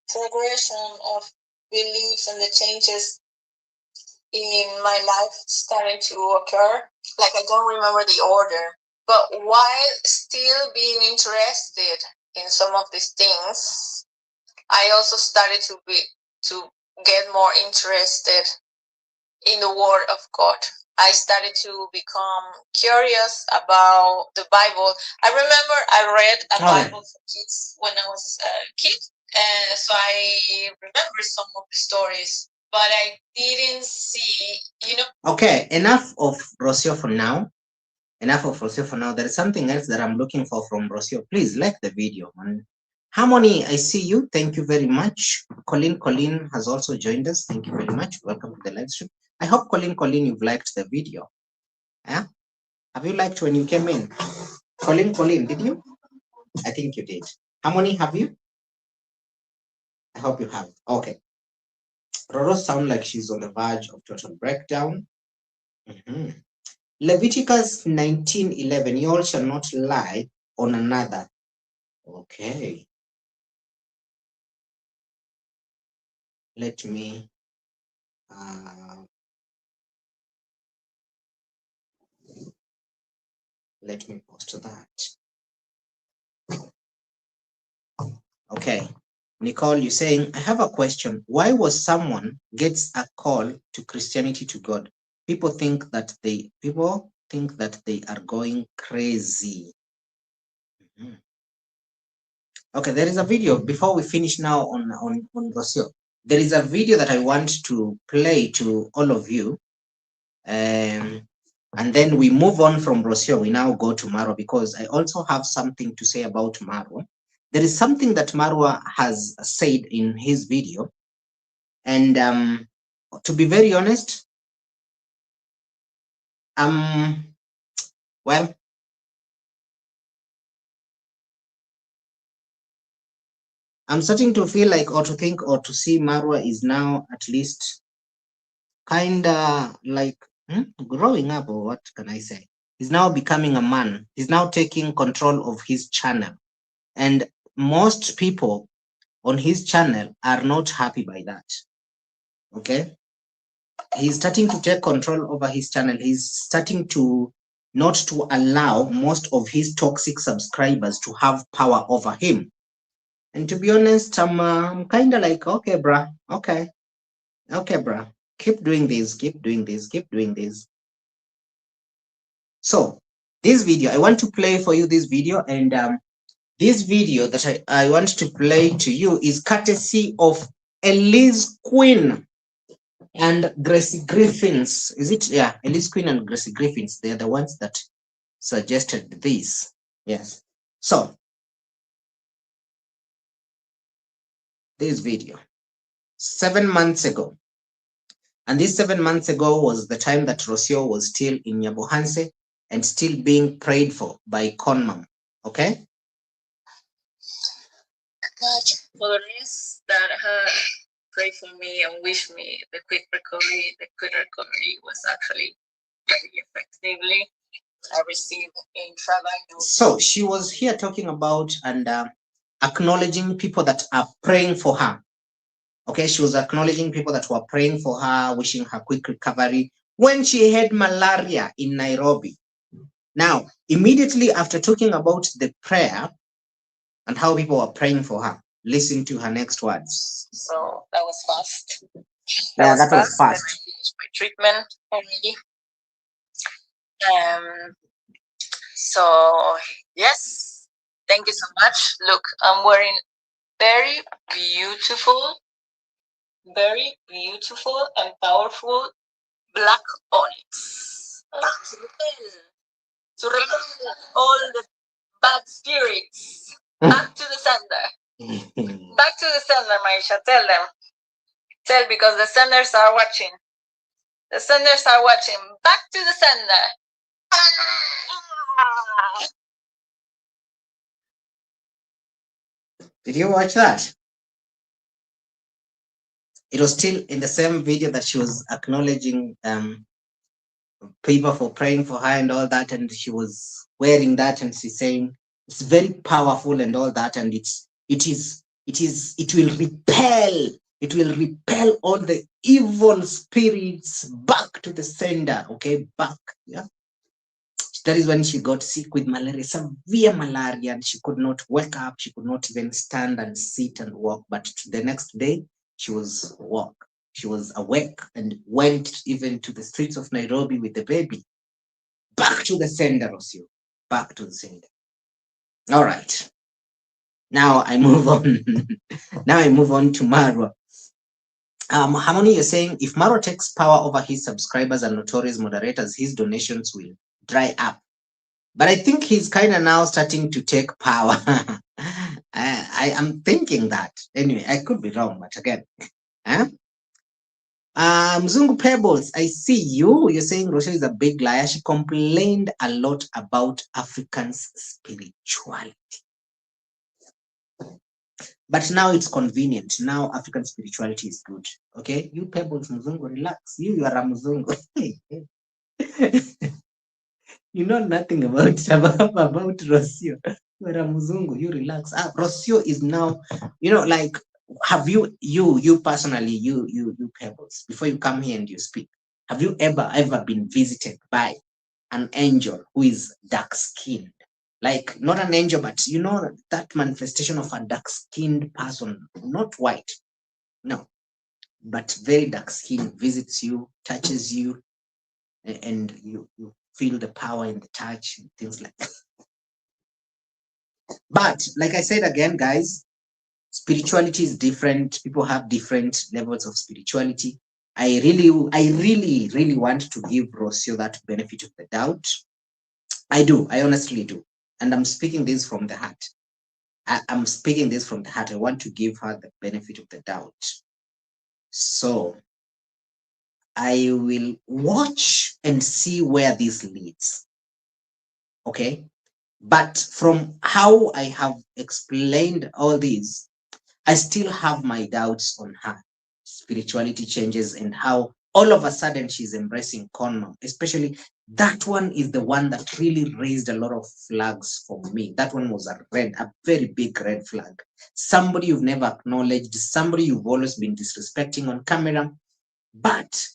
progression of beliefs and the changes in my life started to occur. Like, I don't remember the order. But while still being interested in some of these things, I also started to get more interested in the Word of God. I started to become curious about the Bible. I remember I read a Bible for kids when I was a kid, and so I remember some of the stories, but I didn't see. Okay, enough of Rosio for now. Enough of Rosio for now. There is something else that I'm looking for from Rosio. Please like the video, man. Harmony, I see you. Thank you very much. Colleen has also joined us. Thank you very much. Welcome to the live stream. I hope Colleen, you've liked the video. Yeah? Have you liked when you came in? Colleen, did you? I think you did. Harmony, have you? I hope you have. Okay. Roro sounds like she's on the verge of total breakdown. Leviticus 19:11. You all shall not lie on another. Okay. Let me post that. Okay. Nicole, you're saying, I have a question. Why was someone gets a call to Christianity to God? People think that they are going crazy. Okay, there is a video before we finish now on Rosio. There is a video that I want to play to all of you. And then we move on from Rosio. We now go to Marwa, because I also have something to say about Marwa. There is something that Marwa has said in his video. And to be very honest, well, I'm starting to feel like, or to think, or to see Marwa is now at least kind of like growing up, or what can I say? He's now becoming a man. He's now taking control of his channel. And most people on his channel are not happy by that. Okay? He's starting to take control over his channel. He's starting to not to allow most of his toxic subscribers to have power over him. And to be honest, I'm kind of like, okay, bruh, okay, bruh, keep doing this, keep doing this, keep doing this. So this video, I want to play for you this video, and this video that I want to play to you is courtesy of Elise Quinn and Gracie Griffins. Is it? Yeah, Elise Quinn and Gracie Griffins. They're the ones that suggested this. Yes. So this video, 7 months ago. And this 7 months ago was the time that Rosio was still in Nyabohanse and still being prayed for by Conam. Okay? For the rest that pray for me and wish me the quick recovery was actually very effectively I received in Travaino. So she was here talking about and acknowledging people that are praying for her. Okay, she was acknowledging people that were praying for her, wishing her quick recovery when she had malaria in Nairobi. Now, immediately after talking about the prayer and how people were praying for her, listen to her next words. So that was fast. That was fast. Then I finished my treatment already. So yes, thank you so much. Look, I'm wearing very beautiful and powerful black onyx to repel all the bad spirits. Back to the sender. Back to the sender, Maisha. Tell them. Tell, because the senders are watching. The senders are watching. Back to the sender. Did you watch that? It was still in the same video that she was acknowledging people for praying for her and all that, and she was wearing that and she's saying it's very powerful and all that, and it will repel all the evil spirits back to the sender. Okay, back. Yeah. That is when she got sick with malaria, severe malaria, and she could not wake up. She could not even stand and sit and walk. But the next day, she was awake and went even to the streets of Nairobi with the baby. Back to the sender, Rosio. Back to the sender. All right. Now I move on. Now I move on to Marwa. Harmony, you're saying if Marwa takes power over his subscribers and notorious moderators, his donations will dry up. But I think he's kind of now starting to take power. I am thinking that. Anyway, I could be wrong, but again. Mzungu Pebbles, I see you. You're saying Rosio is a big liar. She complained a lot about Africans' spirituality. But now it's convenient. Now African spirituality is good. Okay? You Pebbles, Mzungu, relax. You are a Mzungu. You know nothing about Rosio. You are a Mzungu. You relax. Rosio is now, like, have you personally, you Pebbles, before you come here and you speak, have you ever been visited by an angel who is dark skinned? Like, not an angel, but that manifestation of a dark skinned person, not white, no, but very dark skinned, visits you, touches you, and you feel the power in the touch and things like that. But like I said again, guys, spirituality is different. People have different levels of spirituality. I really want to give Rosio that benefit of the doubt. I do. I honestly do. And I'm speaking this from the heart. I'm speaking this from the heart. I want to give her the benefit of the doubt. So I will watch and see where this leads. Okay. But from how I have explained all these, I still have my doubts on her spirituality changes and how all of a sudden she's embracing Conam. Especially that one is the one that really raised a lot of flags for me. That one was a very big red flag. Somebody you've never acknowledged, somebody you've always been disrespecting on camera, but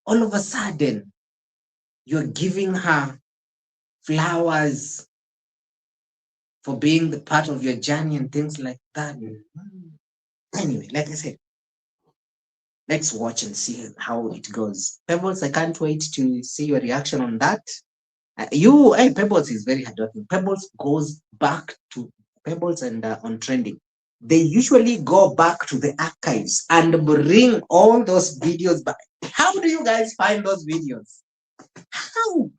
all of a sudden you're giving her flowers for being the part of your journey and things like that. Anyway, like I said, let's watch and see how it goes. Pebbles, I can't wait to see your reaction on that. Hey, Pebbles is very hardworking. Pebbles goes back to Pebbles and on trending. They usually go back to the archives and bring all those videos back. How do you guys find those videos? How?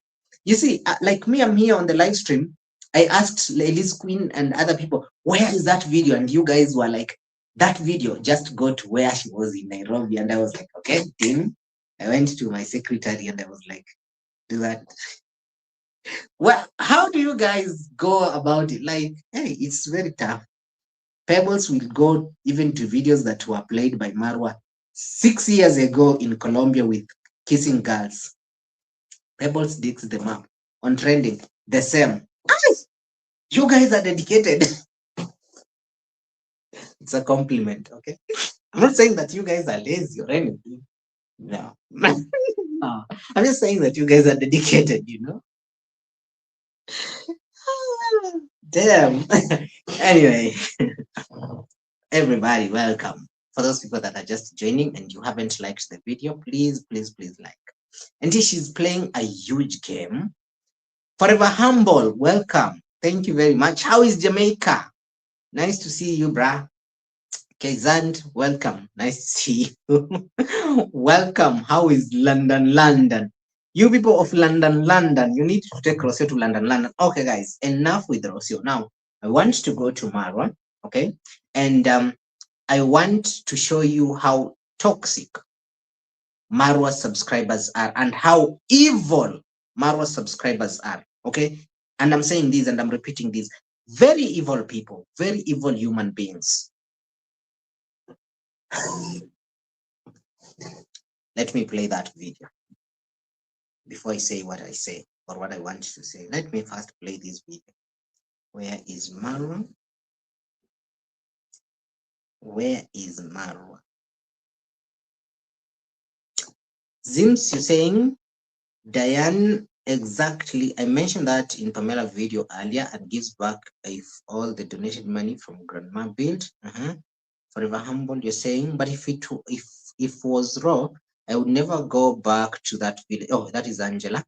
You see, like me, I'm here on the live stream. I asked Ladies Queen and other people, where is that video? And you guys were like, that video, just go to where she was in Nairobi. And I was like, okay, Tim. I went to my secretary and I was like, do that. Well, how do you guys go about it? Like, hey, it's very tough. Pebbles will go even to videos that were played by Marwa 6 years ago in Colombia with kissing girls. Pebbles digs them up on trending. The same. You guys are dedicated. It's a compliment, okay? I'm not saying that you guys are lazy or anything. No. No. I'm just saying that you guys are dedicated, you know? Damn. Anyway, everybody, welcome. For those people that are just joining and you haven't liked the video, please, please, please like. And she's playing a huge game. Forever Humble, welcome. Thank you very much. How is Jamaica? Nice to see you, brah. Kezand, welcome. Nice to see you. Welcome. How is London, London? You people of London, London, you need to take Rosio to London, London. Okay, guys, enough with Rosio. Now, I want to go to Marwa, okay? And I want to show you how toxic Marwa subscribers are and how evil Marwa subscribers are, okay? And I'm saying this and I'm repeating this. Very evil people, very evil human beings. Let me play that video before I say what I say or what I want to say. Let me first play this video. Where is Marwa? Where is Marwa? Zims, you're saying Diane, exactly. I mentioned that in Pamela video earlier and gives back if all the donated money from grandma build. Forever humble, you're saying, but if was raw, I would never go back to that village. Oh, that is Angela.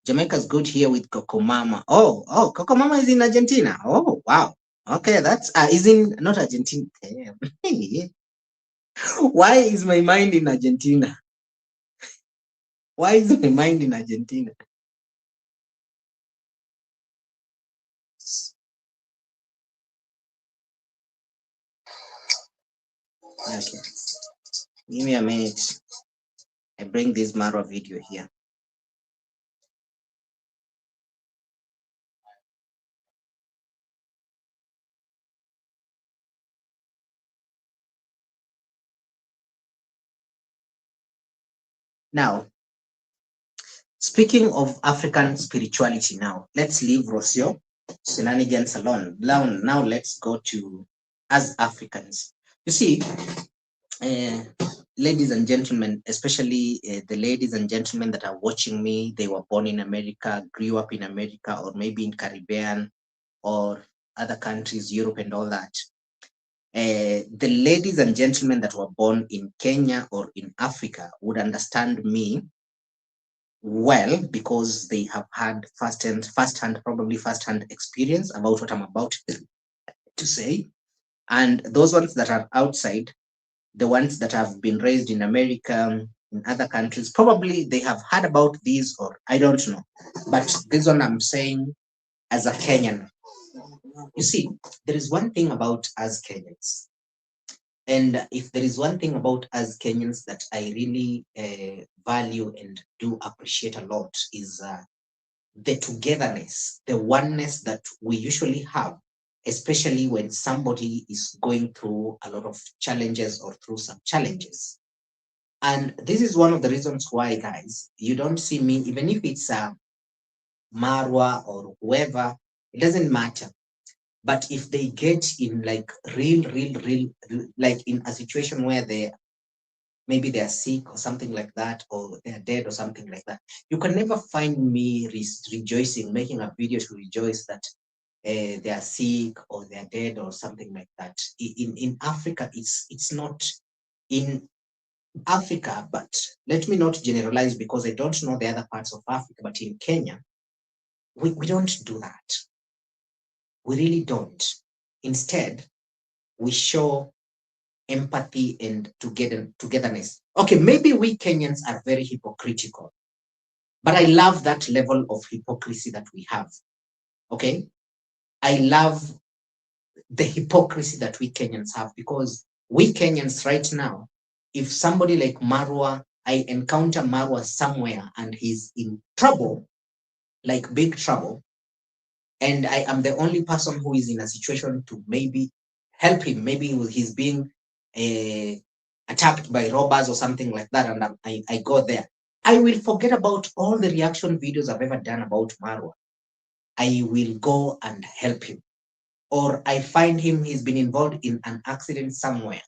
Jamaica's good here with Coco Mama. Oh, Coco Mama is in Argentina. Oh, wow. Okay, that's is in not Argentina. Why is my mind in Argentina? Why is my mind in Argentina? Okay. Give me a minute. I bring this Marwa video here. Now, speaking of African spirituality now, let's leave Rosio shenanigans alone. Now let's go to as Africans. You see, uh, ladies and gentlemen, especially the ladies and gentlemen that are watching me, they were born in America, grew up in America, or maybe in Caribbean or other countries, Europe and all that. The ladies and gentlemen that were born in Kenya or in Africa would understand me well because they have had probably first-hand experience about what I'm about to say. And those ones that are outside, the ones that have been raised in America, in other countries, probably they have heard about these or I don't know. But this one I'm saying as a Kenyan. You see, there is one thing about us Kenyans. And if there is one thing about us Kenyans that I really value and do appreciate a lot is the togetherness, the oneness that we usually have, especially when somebody is going through a lot of challenges or through some challenges. And this is one of the reasons why, guys, you don't see me, even if it's Marwa or whoever, it doesn't matter. But if they get in like real, like in a situation where maybe they're sick or something like that, or they're dead or something like that, you can never find me rejoicing, making a video to rejoice that they are sick or they're dead or something like that. In Africa, it's not in Africa, but let me not generalize because I don't know the other parts of Africa, but in Kenya, We don't do that. We really don't. Instead, we show empathy and togetherness. Okay, maybe we Kenyans are very hypocritical, but I love that level of hypocrisy that we have. Okay, I love the hypocrisy that we Kenyans have, because we Kenyans right now, if somebody like Marwa, I encounter Marwa somewhere and he's in trouble, like big trouble, and I am the only person who is in a situation to maybe help him. Maybe he's being uh, attacked by robbers or something like that, and I go there. I will forget about all the reaction videos I've ever done about Marwa. I will go and help him. Or I find him, he's been involved in an accident somewhere.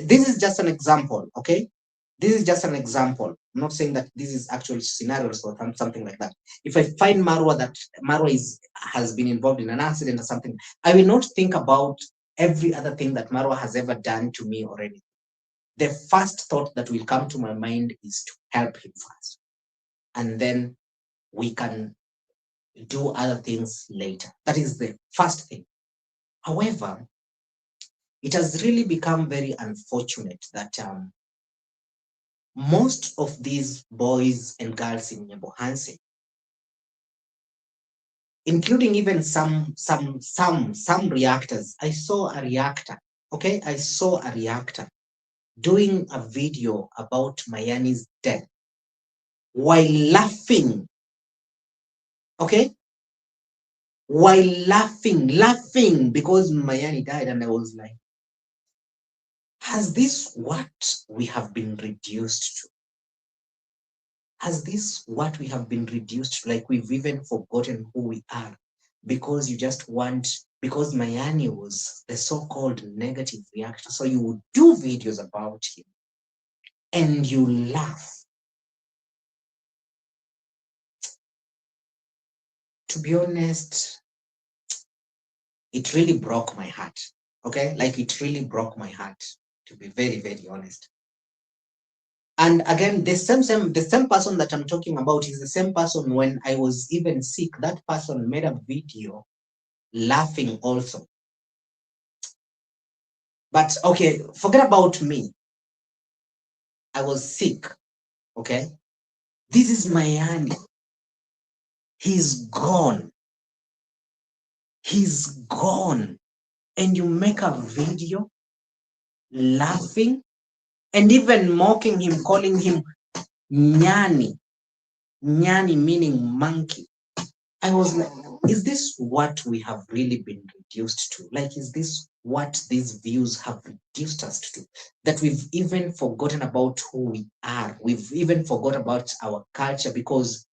This is just an example, okay? This is just an example. I'm not saying that this is actual scenarios or something like that. If I find Marwa that Marwa has been involved in an accident or something, I will not think about every other thing that Marwa has ever done to me or anything. The first thought that will come to my mind is to help him first. And then we can do other things later. That is the first thing. However, it has really become very unfortunate that most of these boys and girls in Nyabohanse, including even some reactors. I saw a reactor. Okay, I saw a reactor doing a video about Mayani's death while laughing. Okay, while laughing because Mayani died, and I was like, has this what we have been reduced to? Has this what we have been reduced to? Like we've even forgotten who we are because you just want, because Mayani was the so-called negative reactor. So you would do videos about him and you laugh. To be honest, it really broke my heart. Okay, like it really broke my heart, to be very, very honest. And again, the same person that I'm talking about is the same person when I was even sick. That person made a video laughing also. But okay, forget about me. I was sick. Okay, this is Mayani. He's gone. He's gone. And you make a video laughing and even mocking him, calling him Nyani. Nyani meaning monkey. I was like, is this what we have really been reduced to? Like, is this what these views have reduced us to? That we've even forgotten about who we are. We've even forgot about our culture because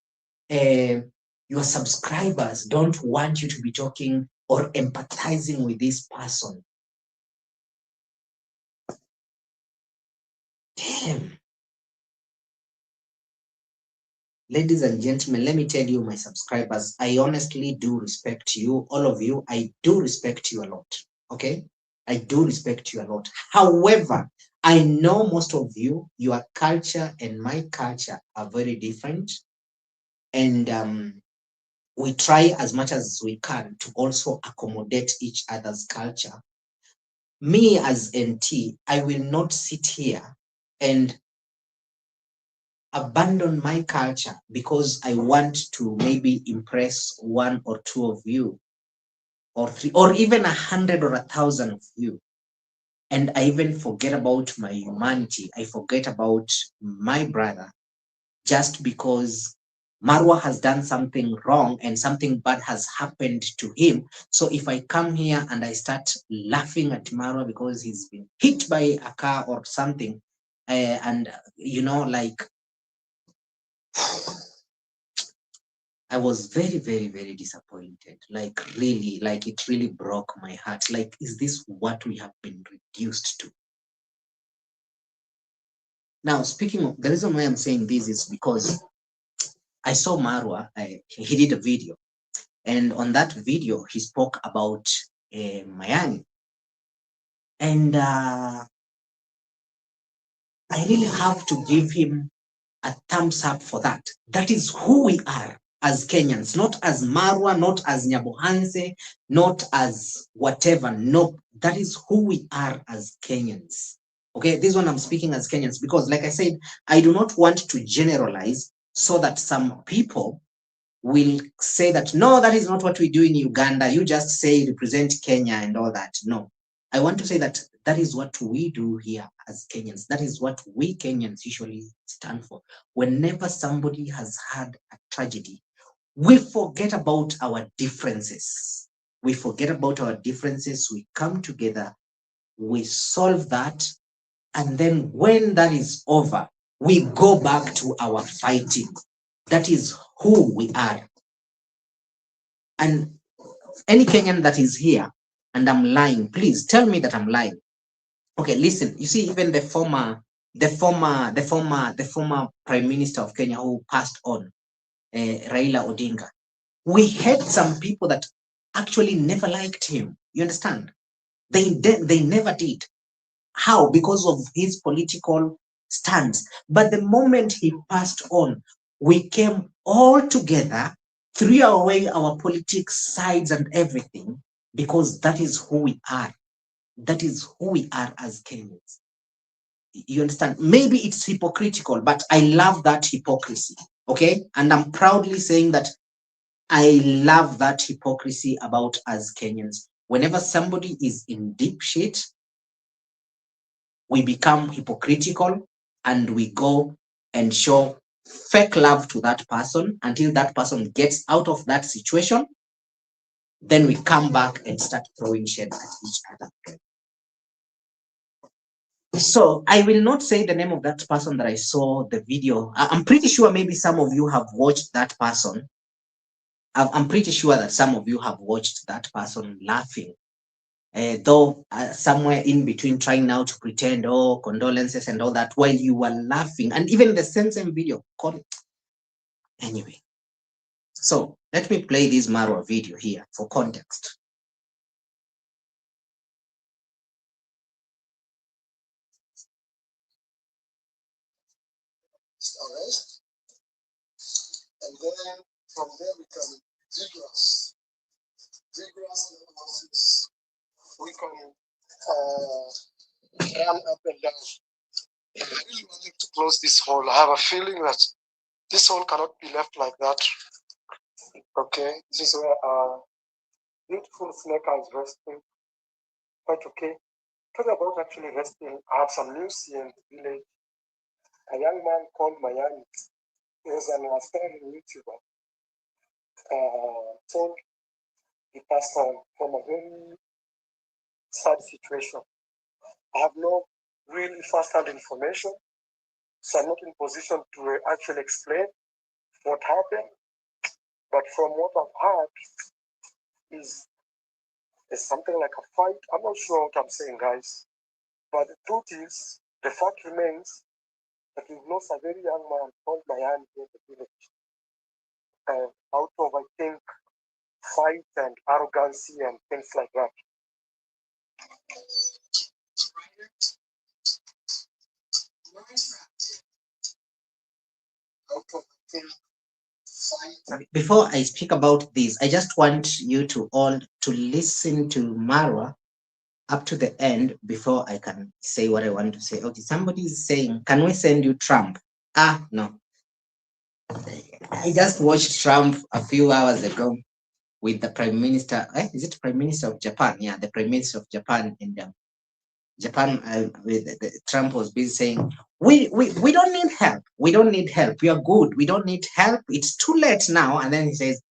your subscribers don't want you to be talking or empathizing with this person. Damn. Ladies and gentlemen, let me tell you, my subscribers, I honestly do respect you, all of you. I do respect you a lot. Okay, I do respect you a lot. However, I know most of you, your culture and my culture are very different, and we try as much as we can to also accommodate each other's culture. Me as NT, I will not sit here and abandon my culture because I want to maybe impress one or two of you, or three, or even 100 or 1,000 of you. And I even forget about my humanity. I forget about my brother just because Marwa has done something wrong and something bad has happened to him. So if I come here and I start laughing at Marwa because he's been hit by a car or something, and like I was very, very, very disappointed. Like really, like it really broke my heart. Like, is this what we have been reduced to? Now, speaking of, the reason why I'm saying this is because I saw Marwa, he did a video, and on that video, he spoke about Mayani. And I really have to give him a thumbs up for that. That is who we are. as Kenyans, not as Marwa, not as Nyabohanse, not as whatever. No, that is who we are as Kenyans. Okay, this one I'm speaking as Kenyans because, like I said, I do not want to generalize so that some people will say that, no, that is not what we do in Uganda. You just say represent Kenya and all that. No, I want to say that that is what we do here as Kenyans. That is what we Kenyans usually stand for. Whenever somebody has had a tragedy, we forget about our differences. We forget about our differences. We come together, we solve that. And then when that is over, we go back to our fighting. That is who we are. And any Kenyan that is here and I'm lying, please tell me that I'm lying. Okay, listen, you see, even the former Prime Minister of Kenya who passed on, Raila Odinga, we had some people that actually never liked him. You understand? They never did. How? Because of his political stance. But the moment he passed on, we came all together, threw away our politics sides and everything, because that is who we are. That is who we are as Kenyans. You understand? Maybe it's hypocritical, but I love that hypocrisy. Okay? And I'm proudly saying that I love that hypocrisy about us Kenyans. Whenever somebody is in deep shit, we become hypocritical and we go and show fake love to that person until that person gets out of that situation. Then we come back and start throwing shade at each other. So I will not say the name of that person that I saw the video. I'm pretty sure maybe some of you have watched that person. I'm pretty sure that some of you have watched that person laughing, though somewhere in between trying now to pretend, oh, condolences and all that, while you were laughing. And even the same video. Anyway, so let me play this Marwa video here for context. Arrest, and then from there we can vigorous analysis. We can run up and down. I really wanted to close this hole. I have a feeling that this hole cannot be left like that. Okay, this is where our beautiful snake is resting. Quite okay. Talking about actually resting, I have some news here in the village. A young man called Mayani, he was an aspiring YouTuber, told he passed on from a very sad situation. I have no really first-hand information, so I'm not in position to actually explain what happened. But from what I've heard, is something like a fight. I'm not sure what I'm saying, guys. But the truth is, the fact remains that we've lost a very young man called Mayani in the village. Out of, I think, fight and arrogancy and things like that. Before I speak about this, I just want you to all to listen to Marwa up to the end before I can say what I want to say. Okay, somebody is saying, can we send you Trump? No. I just watched Trump a few hours ago with the Prime Minister. Is it Prime Minister of Japan? Yeah, the Prime Minister of Japan. And Japan, Trump was busy saying, we don't need help. We don't need help. We are good. We don't need help. It's too late now. And then he says,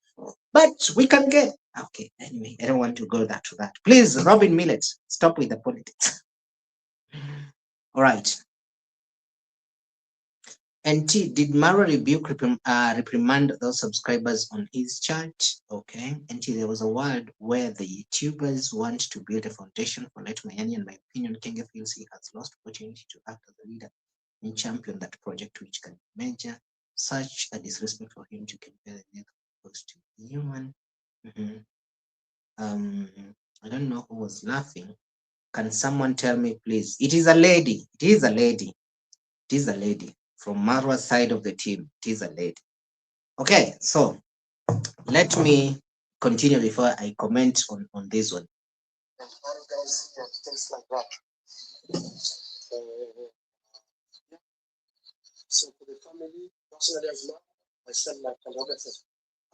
but we can get. Okay, anyway, I don't want to go to that. Please, Robin Millet, stop with the politics. All right. NT, did Maro rebuke reprimand those subscribers on his chat? Okay. NT, there was a word where the YouTubers want to build a foundation for Let Mayani. In my opinion, Kenya feels he has lost opportunity to act as a leader and champion that project which can measure such a disrespect for him to compare the neck to human. I don't know who was laughing. Can someone tell me, please? It is a lady. It is a lady. It is a lady. From Marwa's side of the team, it is a lady. Okay, so Let me continue before I comment on this one. And guys and things like that. Yeah. So for the family, personally as well, I send my condolences.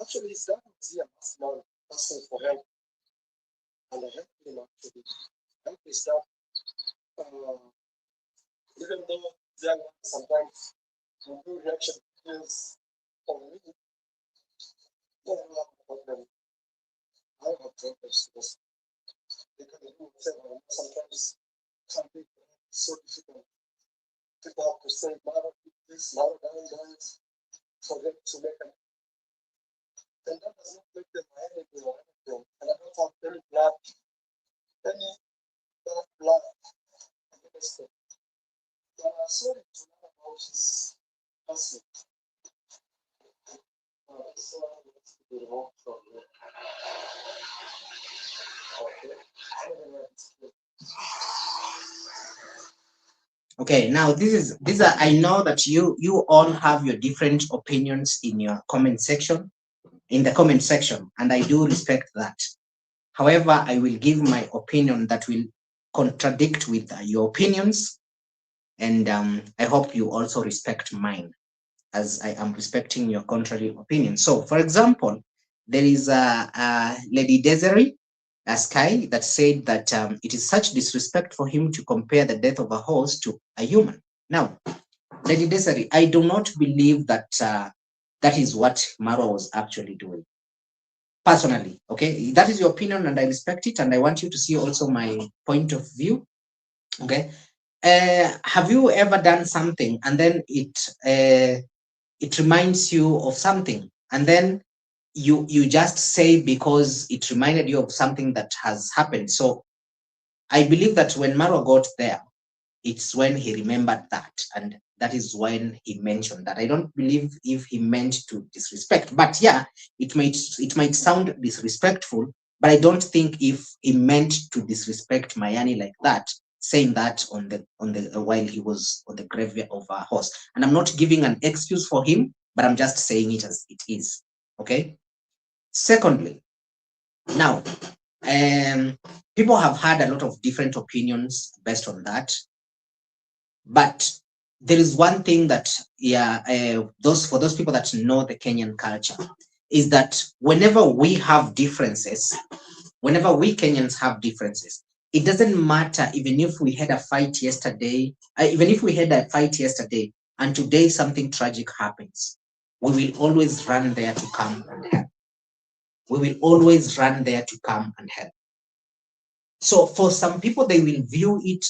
Actually, his dad was here last month asking for help, and I helped him actually. Help his dad, even though young sometimes will do reaction videos on me, yeah, I have a problem. I have problems because they can do whatever. Sometimes some people it's so difficult. People have to say, Mara, this, Mara, guys, for them to make an. And that does not make them anything or anything. And I don't have any blood, any bad blood against them. But I'm sorry to know about his person. So let's be removed from here. Okay. Okay, now these are, I know that you all have your different opinions in your comment section, in the comment section, and I do respect that. However, I will give my opinion that will contradict with your opinions, and I hope you also respect mine, as I am respecting your contrary opinion. So, for example, there is a Lady Desiree Sky that said that it is such disrespect for him to compare the death of a horse to a human. Now, Lady Desiree, I do not believe that that is what Marwa was actually doing. Personally, okay, that is your opinion, and I respect it, and I want you to see also my point of view. Okay, have you ever done something and then it reminds you of something, and then you just say because it reminded you of something that has happened? So I believe that when Marwa got there, it's when he remembered that, and that is when he mentioned that. I don't believe if he meant to disrespect, but yeah, it might sound disrespectful, but I don't think if he meant to disrespect Mayani like that, saying that on the while he was on the grave of a horse. And I'm not giving an excuse for him, but I'm just saying it as it is. Okay. Secondly, now people have had a lot of different opinions based on that, but there is one thing that, yeah, those people that know the Kenyan culture, is that whenever we have differences, whenever we Kenyans have differences, it doesn't matter even if we had a fight yesterday, even if we had a fight yesterday and today something tragic happens, we will always run there to come and help. We will always run there to come and help. So for some people, they will view it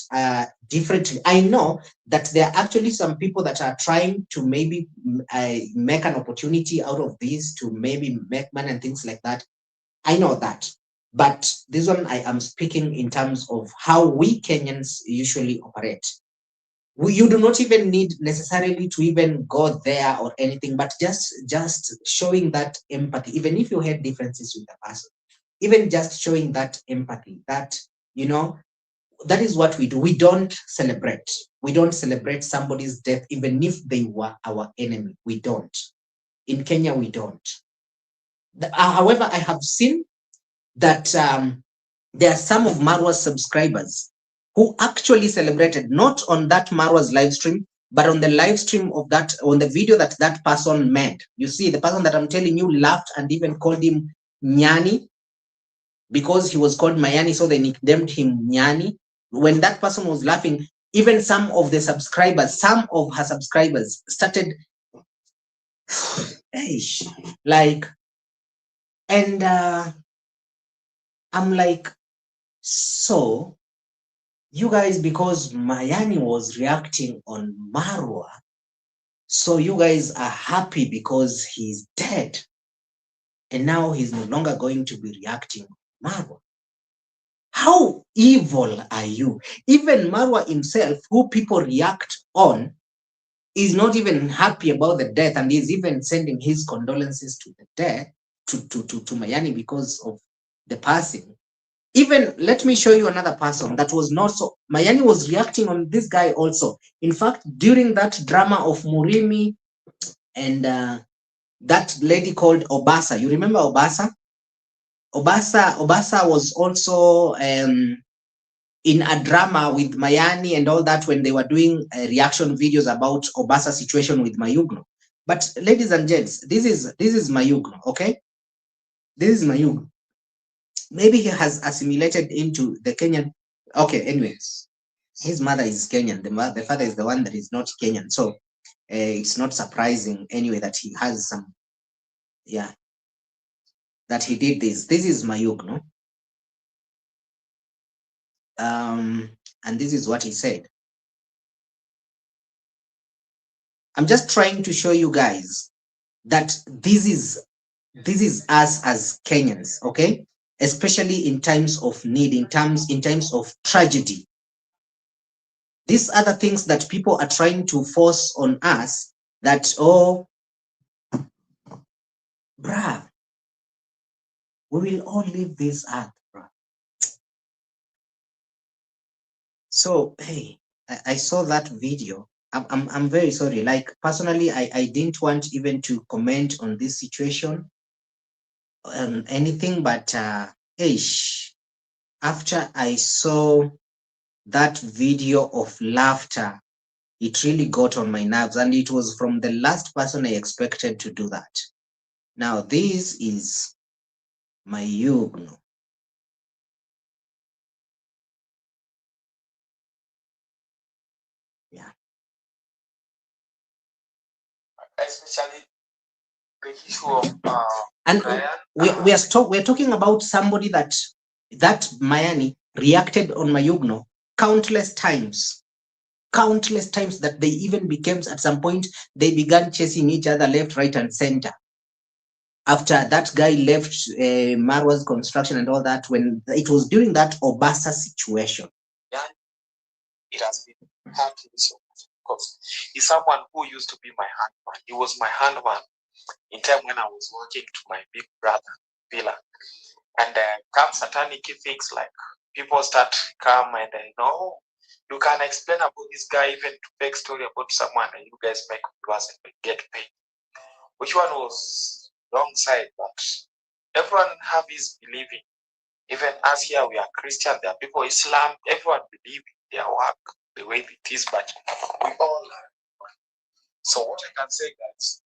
differently. I know that there are actually some people that are trying to maybe make an opportunity out of this to maybe make money and things like that. I know that. But this one, I am speaking in terms of how we Kenyans usually operate. You do not even need necessarily to even go there or anything, but just showing that empathy, even if you had differences with the person, even just showing that empathy, that, you know, that is what we do. We don't celebrate somebody's death even if they were our enemy. We don't. In Kenya, we don't. However, I have seen that there are some of Marwa's subscribers who actually celebrated, not on that Marwa's live stream, but on the live stream of that, on the video that that person made. You see, the person that I'm telling you laughed and even called him Nyani, because he was called Mayani, so they nicknamed him Nyani. When that person was laughing, even some of the subscribers, some of her subscribers started, like, and I'm like, so you guys, because Mayani was reacting on Marwa, so you guys are happy because he's dead, and now he's no longer going to be reacting on Marwa. How evil are you? Even Marwa himself, who people react on, is not even happy about the death, and is even sending his condolences to the death, to Mayani, because of the passing. Even let me show you another person that was not so. Mayani was reacting on this guy also. In fact, during that drama of Murimi and that lady called Obasa. You remember Obasa? Obasa was also in a drama with Mayani and all that when they were doing reaction videos about Obasa's situation with Mayugo. But ladies and gents, this is Mayugo, okay? This is Mayugo. Maybe he has assimilated into the Kenyan. Okay, anyways, his mother is Kenyan. The father is the one that is not Kenyan. So it's not surprising anyway that he has some, yeah, that he did this. This is Mayugo, no? And this is what he said. I'm just trying to show you guys that this is us as Kenyans, okay? Especially in times of need, in times of tragedy. These other things that people are trying to force on us that, oh, bruh, we will all leave this earth, bruh. So, hey, I saw that video. I'm very sorry. Like, personally, I didn't want even to comment on this situation, anything, but, after I saw that video of laughter, it really got on my nerves, and it was from the last person I expected to do that. Now, this is Mayugo. Yeah. Especially the issue of and we're talking about somebody that Mayani reacted on Mayugo countless times that they even became, at some point they began chasing each other left, right, and center. After that guy left Marwa's construction and all that, when it was during that Obasa situation. Yeah, it has been hurting so much because he's someone who used to be my handman. He was my handman in time when I was working to my big brother, Villa. And come satanic things like people start come and no, you can explain about this guy, even to fake story about someone, and you guys make viewers and get paid. Which one was wrong side? But everyone have his believing. Even us here, we are Christian. There are people Islam. Everyone believe in their work the way it is, but we all are one. So what I can say, guys,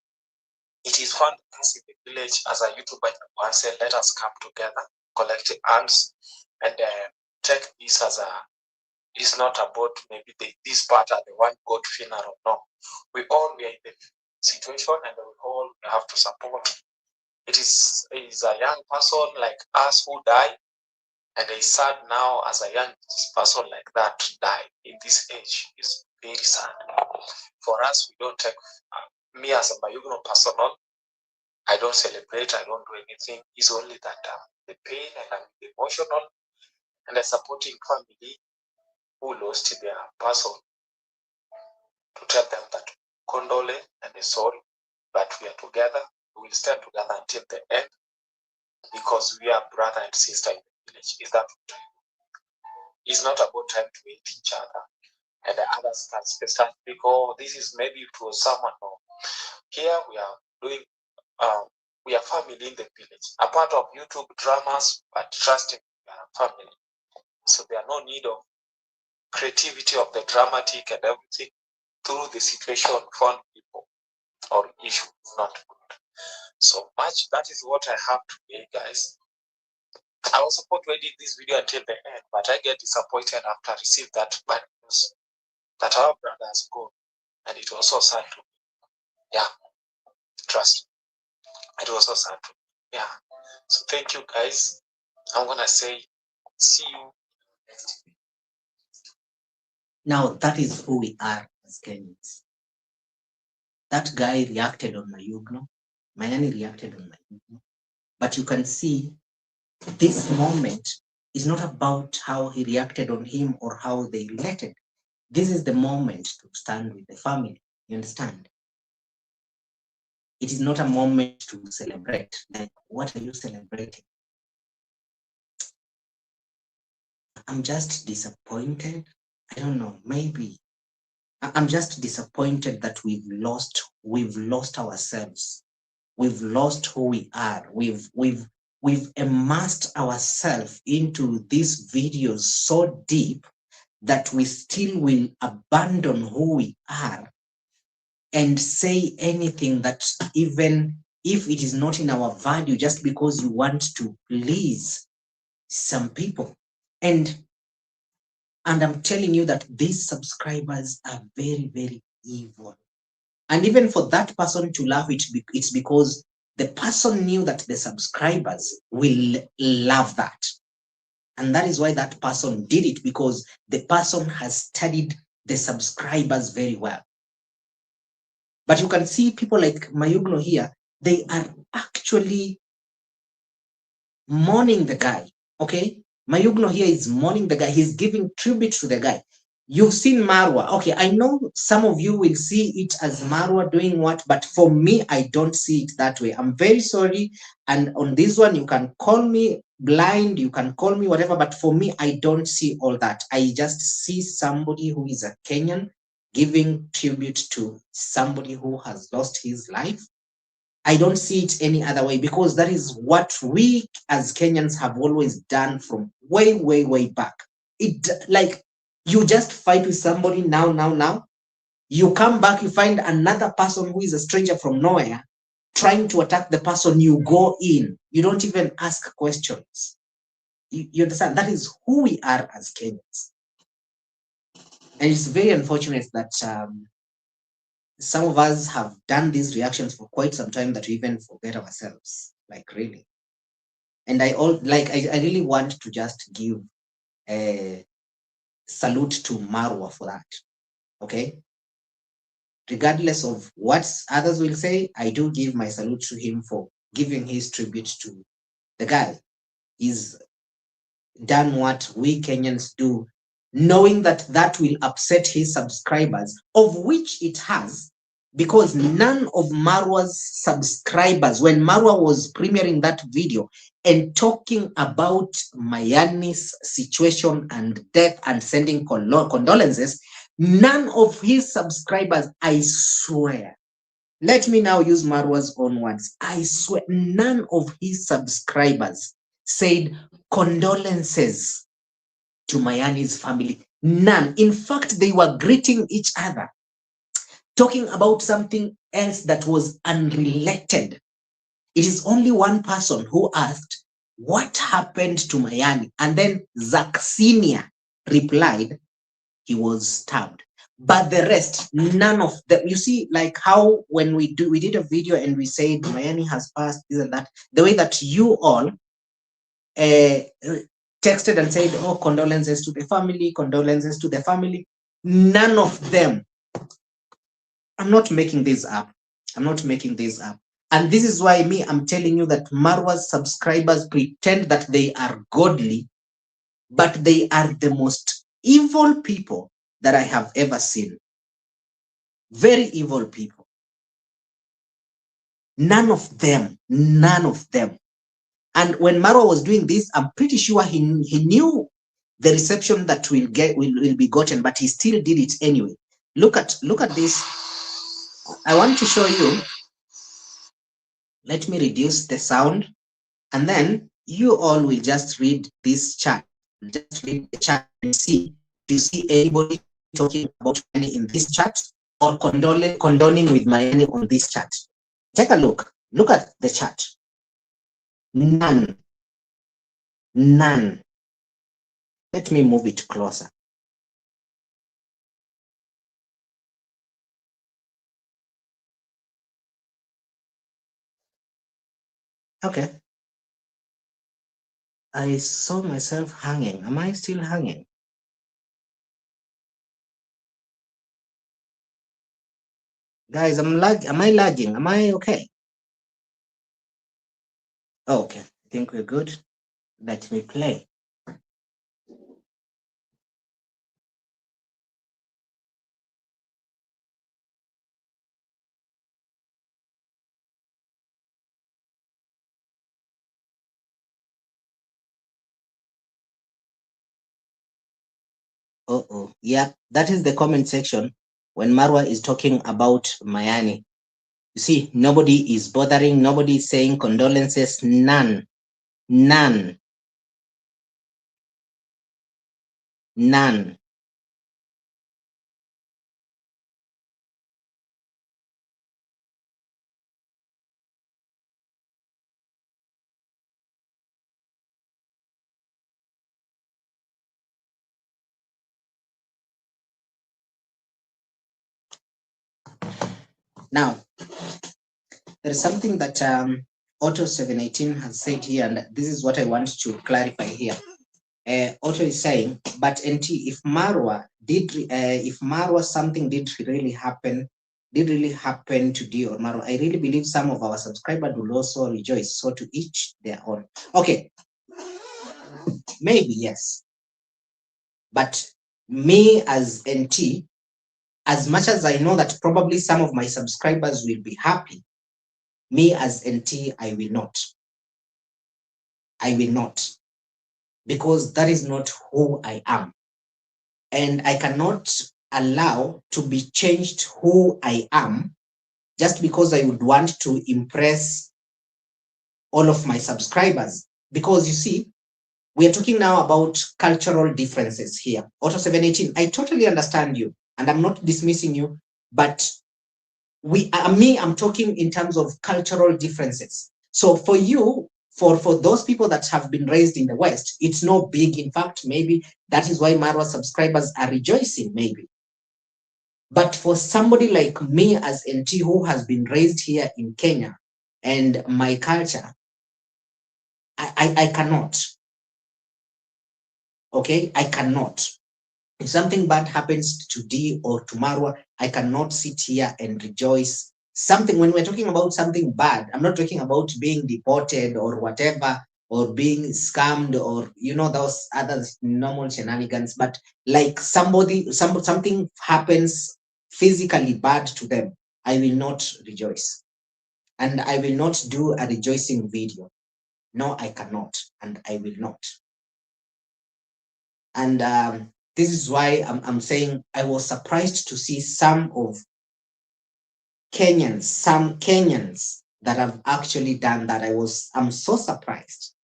it is fun to us in the village as a YouTuber. I say, let us come together, collect hands, and take this as a. It's not about maybe this part are the one God funeral. No, we are in the situation, and we all have to support. It is a young person like us who die, and it's sad now as a young person like that die in this age is very sad. For us, we don't take me as a Mayugo personal. I don't celebrate. I don't do anything. It's only that the pain and the emotional and the supporting family who lost their person to tell them that condolence and the sorry, but we are together. We will stand together until the end because we are brother and sister in the village. Is that it's not about time to hate each other and the others can start because this is maybe to someone. No. Here we are doing we are family in the village, a part of YouTube dramas, but trusting we are a family. So there are no need of creativity of the dramatic and everything through the situation fun people or issue not good. So much that is what I have today, guys. I was supposed to edit this video until the end, but I get disappointed after I received that bad news that our brother has gone, and it was so sad to me. Yeah, trust me. It was so sad to me. Yeah. So thank you, guys. I'm gonna say see you next week. Now that is who we are as Kenyans. That guy reacted on Mayugo. Mayani reacted on Mayugo. But you can see this moment is not about how he reacted on him or how they related. This is the moment to stand with the family. You understand? It is not a moment to celebrate. Like, what are you celebrating? I'm just disappointed. I don't know, maybe. I'm just disappointed that we've lost ourselves. we've lost who we are. We've immersed ourselves into these videos so deep that we still will abandon who we are and say anything that, even if it is not in our value, just because you want to please some people. And I'm telling you that these subscribers are very, very evil. And even for that person to laugh, it's because the person knew that the subscribers will love that. And that is why that person did it, because the person has studied the subscribers very well. But you can see people like Mayugo here, they are actually mourning the guy. Okay, Mayugo here is mourning the guy. He's giving tribute to the guy. You've seen Marwa. Okay, I know some of you will see it as Marwa doing what, but for me, I don't see it that way. I'm very sorry. And on this one, you can call me blind, you can call me whatever, but for me, I don't see all that. I just see somebody who is a Kenyan giving tribute to somebody who has lost his life. I don't see it any other way, because that is what we as Kenyans have always done from way, way, way back. It, like, you just fight with somebody now. You come back, you find another person who is a stranger from nowhere trying to attack the person, you go in. You don't even ask questions. You understand? That is who we are as Kenyans. And it's very unfortunate that some of us have done these reactions for quite some time that we even forget ourselves. Like, really. And I really want to just give a salute to Marwa for that. Okay. Regardless of what others will say, I do give my salute to him for giving his tribute to the guy. He's done what we Kenyans do, knowing that that will upset his subscribers, of which it has, because none of Marwa's subscribers, when Marwa was premiering that video and talking about Mayani's situation and death and sending condolences, none of his subscribers, I swear, let me now use Marwa's own words, I swear, none of his subscribers said condolences to Mayani's family. None. In fact, they were greeting each other, talking about something else that was unrelated. It is only one person who asked, what happened to Mayani? And then Zach Senior replied, he was stabbed. But the rest, none of them. You see, like how when we did a video and we said Mayani has passed, this and that, the way that you all texted and said, oh, condolences to the family, condolences to the family. None of them. I'm not making this up. I'm not making this up. And this is why I'm telling you that Marwa's subscribers pretend that they are godly, but they are the most evil people that I have ever seen. Very evil people. None of them. And when Marwa was doing this, I'm pretty sure he knew the reception that will be gotten, but he still did it anyway. Look at this. I want to show you. Let me reduce the sound, and then you all will just read this chat. Just read the chat and see. Do you see anybody talking about Mayani in this chat, or condoning with Mayani on this chat? Take a look. Look at the chat. None. Let me move it closer. Okay. I saw myself hanging. Am I still hanging? Guys, am I lagging? Am I okay? Oh, okay. I think we're good. Let me play. Yeah, that is the comment section when Marwa is talking about Mayani. You see, nobody is bothering, nobody is saying condolences, none, none, none. Now, there is something that Auto 718 has said here, and this is what I want to clarify here. Otto is saying, but NT, if Marwa something did really happen to D or Marwa, I really believe some of our subscribers will also rejoice. So to each their own. Okay, maybe yes, but me as NT, as much as I know that probably some of my subscribers will be happy, me as NT, I will not. I will not, because that is not who I am. And I cannot allow to be changed who I am just because I would want to impress all of my subscribers. Because you see, we are talking now about cultural differences here. Auto 718, I totally understand you, and I'm not dismissing you, but I'm talking in terms of cultural differences. So for you, for those people that have been raised in the West, it's no big. In fact, maybe that is why Marwa subscribers are rejoicing, maybe. But for somebody like me as NT who has been raised here in Kenya and my culture, I cannot. Okay, I cannot. If something bad happens to D or to Marwa, I cannot sit here and rejoice. Something, when we're talking about something bad, I'm not talking about being deported or whatever, or being scammed, or those other normal shenanigans, but like something happens physically bad to them, I will not rejoice. And I will not do a rejoicing video. No, I cannot, and I will not. And this is why I'm saying I was surprised to see some Kenyans that have actually done that. I'm so surprised.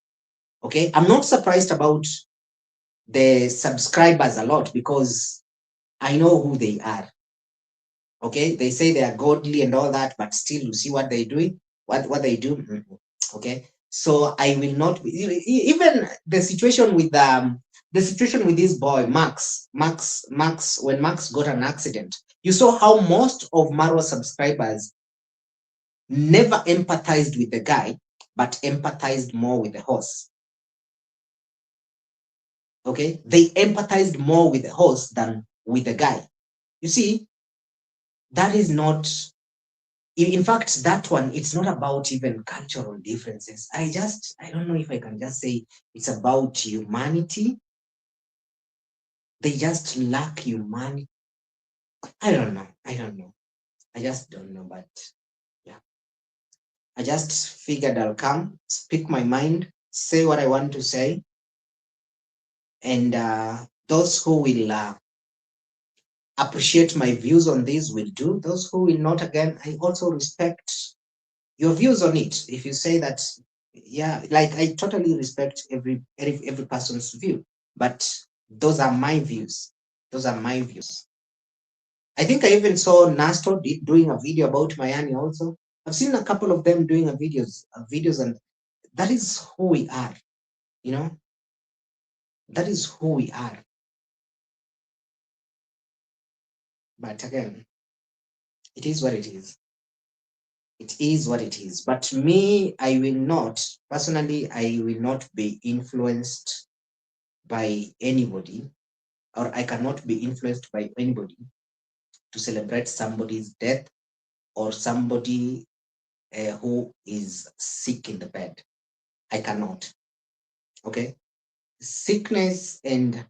Okay, I'm not surprised about the subscribers a lot because I know who they are. Okay, they say they are godly and all that, but still you see what they're doing, what they do. Okay, so I will not be, even the situation with this boy Max, when Max got an accident, you saw how most of Marwa subscribers never empathized with the guy, but empathized more with the horse. Okay, they empathized more with the horse than with the guy. You see, that is not, in fact, that one, it's not about even cultural differences. I don't know if I can just say it's about humanity. They just lack humanity. I don't know. I just don't know, but yeah. I just figured I'll come, speak my mind, say what I want to say. And those who will appreciate my views on this will do. Those who will not, again, I also respect your views on it. If you say that, yeah, like I totally respect every person's view, but those are my views. Those are my views. I think I even saw Nasto doing a video about Mayani also. I've seen a couple of them doing videos, and that is who we are. That is who we are. But again, it is what it is. It is what it is. But me, I will not, personally, I will not be influenced by anybody, or I cannot be influenced by anybody to celebrate somebody's death or somebody who is sick in the bed. I cannot. Okay? Sickness and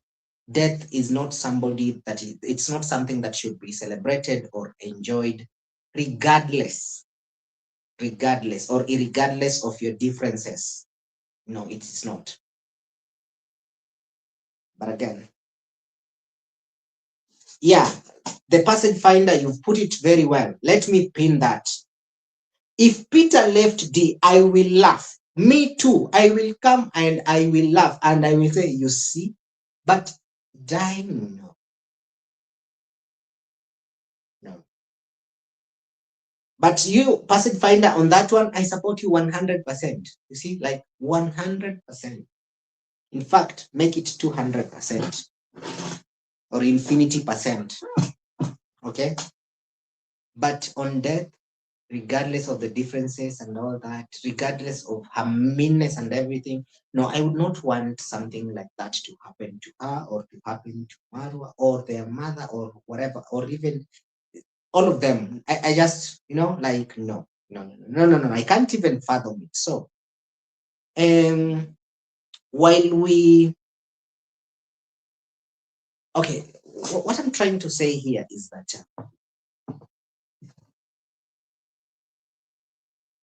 death is not it's not something that should be celebrated or enjoyed regardless or irregardless of your differences. No, it's not. But again, yeah, the passage finder, you've put it very well. Let me pin that. If Peter left D, I will laugh. Me too. I will come and I will laugh and I will say, you see, but dying, no. No. But you, person finder, on that one, I support you 100%. You see, like 100%. In fact, make it 200% or infinity percent. Okay. But on death, regardless of the differences and all that, regardless of her meanness and everything, no, I would not want something like that to happen to her or to happen to Marwa or their mother or whatever, or even all of them. I just, like, no, no, no, no, no, no, no. I can't even fathom it. So, while we, okay, what I'm trying to say here is that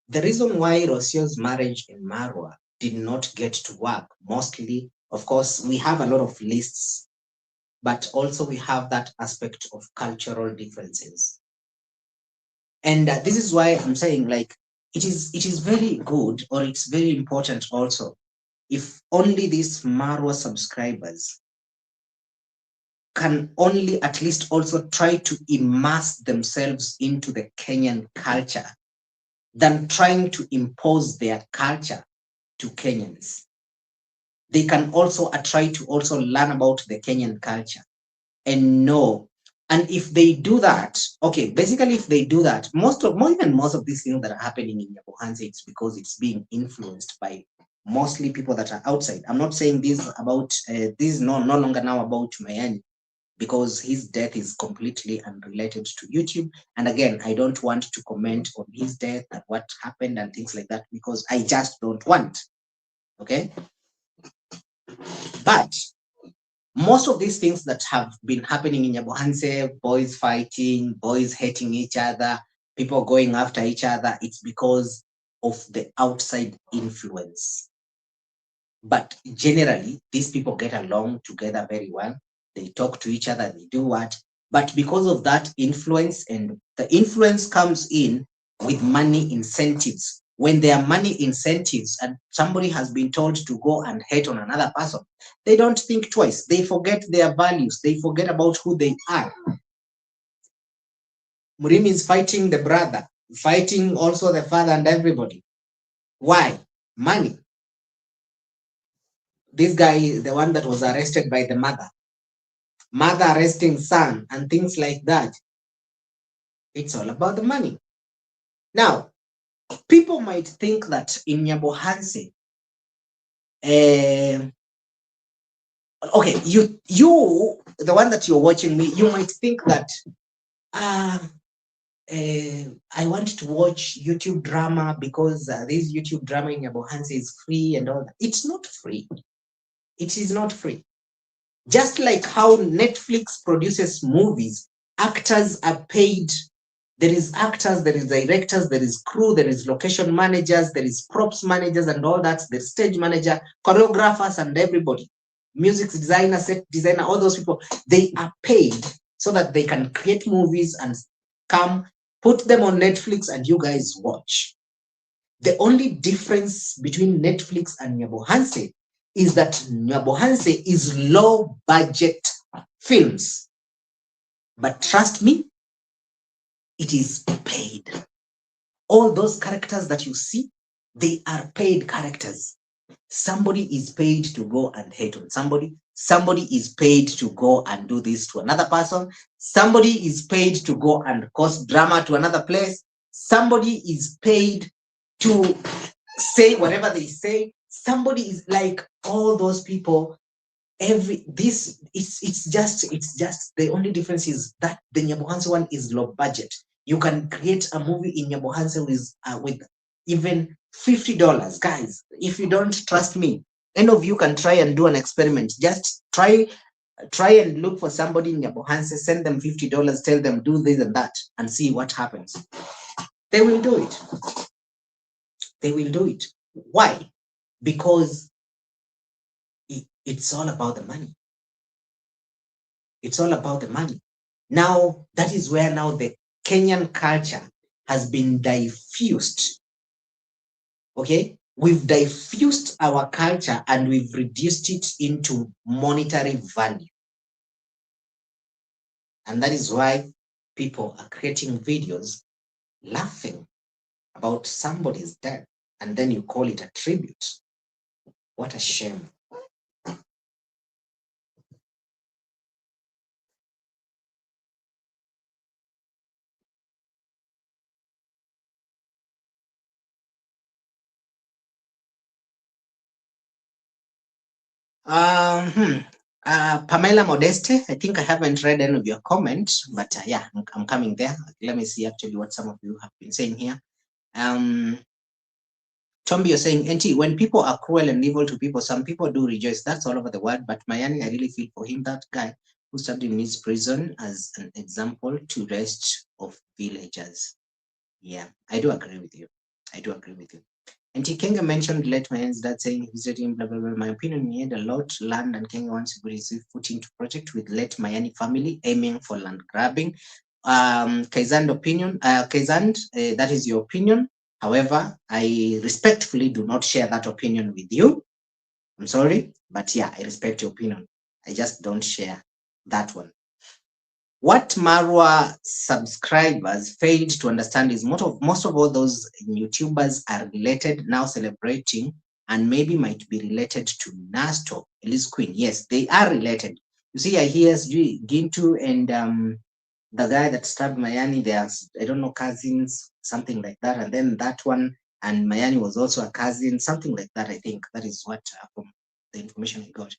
the reason why Rosio's marriage and Marwa did not get to work, mostly, of course, we have a lot of lists, but also we have that aspect of cultural differences. And this is why I'm saying, like, it is very good, or it's very important also, if only these Marwa subscribers can only at least also try to immerse themselves into the Kenyan culture than trying to impose their culture to Kenyans. They can also try to also learn about the Kenyan culture and know. And if they do that, okay, basically if they do that, most of these things that are happening in Nyabohanse, it's because it's being influenced by mostly people that are outside. I'm not saying this about this is no longer now about Mayani, because his death is completely unrelated to YouTube. And again, I don't want to comment on his death and what happened and things like that, because I just don't want. Okay. But most of these things that have been happening in Nyabohanse, boys fighting, boys hating each other, people going after each other, it's because of the outside influence. But generally, these people get along together very well. They talk to each other, they do what. But because of that influence, and the influence comes in with money incentives. When there are money incentives and somebody has been told to go and hate on another person, they don't think twice. They forget their values. They forget about who they are. Murim is fighting the brother, fighting also the father and everybody. Why? Money. This guy is the one that was arrested by the mother arresting son and things like that. It's all about the money. Now, people might think that in Nyabohanse, okay, you, the one that you're watching me, you might think that I want to watch YouTube drama because this YouTube drama in Nyabohanse is free and all that. It's not free. It is not free. Just like how Netflix produces movies, actors are paid. There is actors, there is directors, there is crew, there is location managers, there is props managers and all that, there's stage manager, choreographers and everybody, music designer, set designer, all those people, they are paid so that they can create movies and come, put them on Netflix and you guys watch. The only difference between Netflix and Nyabohanse is that Nyabohanse is low budget films. But trust me, it is paid. All those characters that you see, they are paid characters. Somebody is paid to go and hate on somebody. Somebody is paid to go and do this to another person. Somebody is paid to go and cause drama to another place. Somebody is paid to say whatever they say. Somebody is like, all those people. It's just the only difference is that the Nyabohanse one is low budget. You can create a movie in Nyabohanse with even $50, guys. If you don't trust me, any of you can try and do an experiment. Just try and look for somebody in Nyabohanse, send them $50, tell them do this and that, and see what happens. They will do it. They will do it. Why? Because it's all about the money. It's all about the money. Now, that is where now the Kenyan culture has been diffused. Okay, we've diffused our culture and we've reduced it into monetary value. And that is why people are creating videos laughing about somebody's death, and then you call it a tribute. What a shame. Pamela Modeste, I think I haven't read any of your comments, but yeah, I'm coming there. Let me see actually what some of you have been saying here. Tombi, you're saying, NT, when people are cruel and evil to people, some people do rejoice. That's all over the world. But Mayani, I really feel for him, that guy who served in his prison as an example to rest of villagers. Yeah, I do agree with you. I do agree with you. And Kenya mentioned late Mayan's dad saying he visited him, blah, blah, blah. My opinion, he had a lot to land, and Kenya wants to receive foot into project with late Mayani family aiming for land grabbing. Kaizand opinion, Kaizand, that is your opinion. However, I respectfully do not share that opinion with you. I'm sorry, but yeah, I respect your opinion. I just don't share that one. What Marwa subscribers failed to understand is most of all those YouTubers are related, now celebrating, and maybe might be related to Nasto, Elise Queen. Yes, they are related. You see, I hear Gintu and the guy that stabbed Mayani, they are, I don't know, cousins, something like that. And then that one, and Mayani was also a cousin, something like that. I think that is what from the information I got.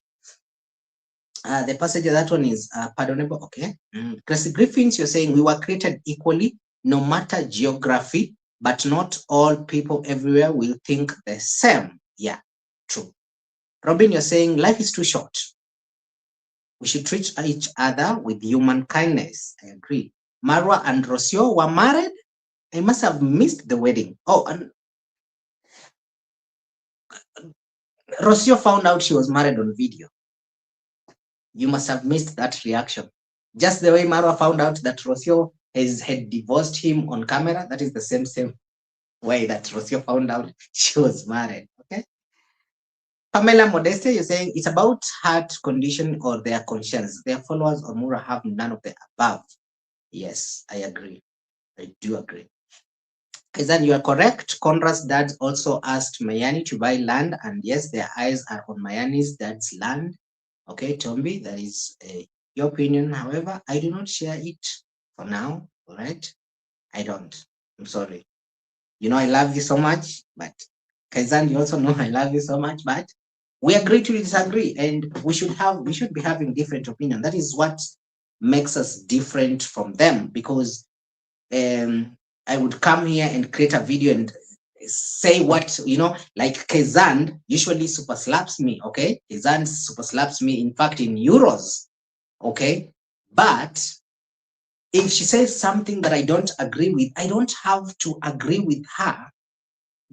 The passage of that one is pardonable. Okay. Chrissy Griffins, you're saying we were created equally, no matter geography, but not all people everywhere will think the same. Yeah, true. Robin, you're saying life is too short. We should treat each other with human kindness. I agree. Marwa and Rosio were married. I must have missed the wedding. Oh, and Rosio found out she was married on video. You must have missed that reaction. Just the way Marwa found out that Rosio had divorced him on camera, that is the same way that Rosio found out she was married. Okay. Pamela Modeste, you're saying it's about heart condition or their conscience. Their followers or Mura have none of the above. Yes, I agree. I do agree. Is that you are correct? Conrad's dad also asked Mayani to buy land, and yes, their eyes are on Mayani's dad's land. Okay, Tombi, that is your opinion. However, I do not share it for now. All right, I don't. I'm sorry. You know I love you so much, but Kaizan, you also know I love you so much, but we agree to disagree, and we should be having different opinion. That is what makes us different from them, because I would come here and create a video and say what, like Kezan usually super slaps me, okay? Kezan super slaps me, in fact, in euros, okay? But if she says something that I don't agree with, I don't have to agree with her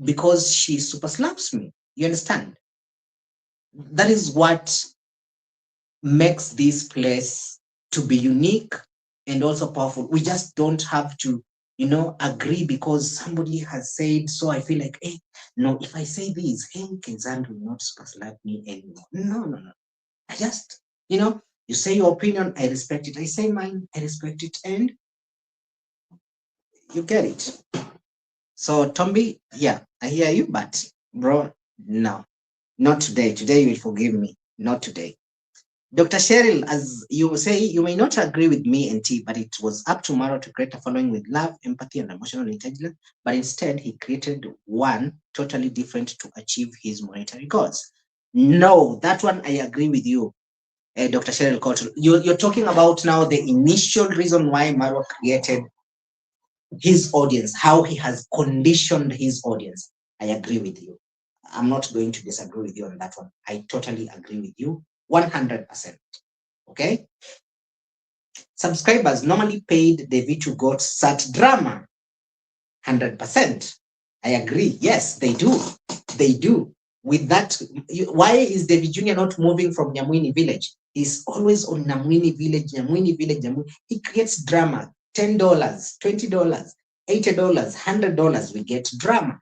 because she super slaps me. You understand? That is what makes this place to be unique and also powerful. We just don't have to, agree because somebody has said so. I feel like, hey, no, if I say this, hey, Kenzan will not super slap me anymore. No. I just, you say your opinion, I respect it. I say mine, I respect it, and you get it. So Tombi, yeah, I hear you, but bro, no, not today. Today you will forgive me. Not today. Dr. Cheryl, as you say, you may not agree with me and T, but it was up to Marwa to create a following with love, empathy, and emotional intelligence. But instead, he created one totally different to achieve his monetary goals. No, that one I agree with you, Dr. Cheryl Cotton. You're talking about now the initial reason why Marwa created his audience, how he has conditioned his audience. I agree with you. I'm not going to disagree with you on that one. I totally agree with you 100%. Okay? Subscribers normally paid the V2 got such drama 100%. I agree. Yes, they do. They do. With that, why is David Jr. not moving from Nyamwini village? He's always on Nyamwini village, Nyamwini village, Nyamwini. He creates drama. $10, $20. $80, $100, we get drama.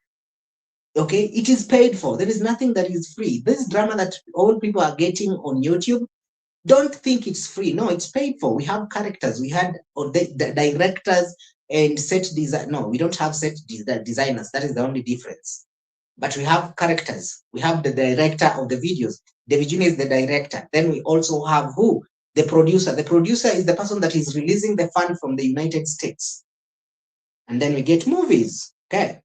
Okay, it is paid for. There is nothing that is free. This drama that all people are getting on YouTube, don't think it's free. No, it's paid for. We have characters. We had the directors and set design. No, we don't have set designers. That is the only difference. But we have characters. We have the director of the videos. The Virginia is the director. Then we also have who? The producer. The producer is the person that is releasing the fund from the United States. And then we get movies. Okay.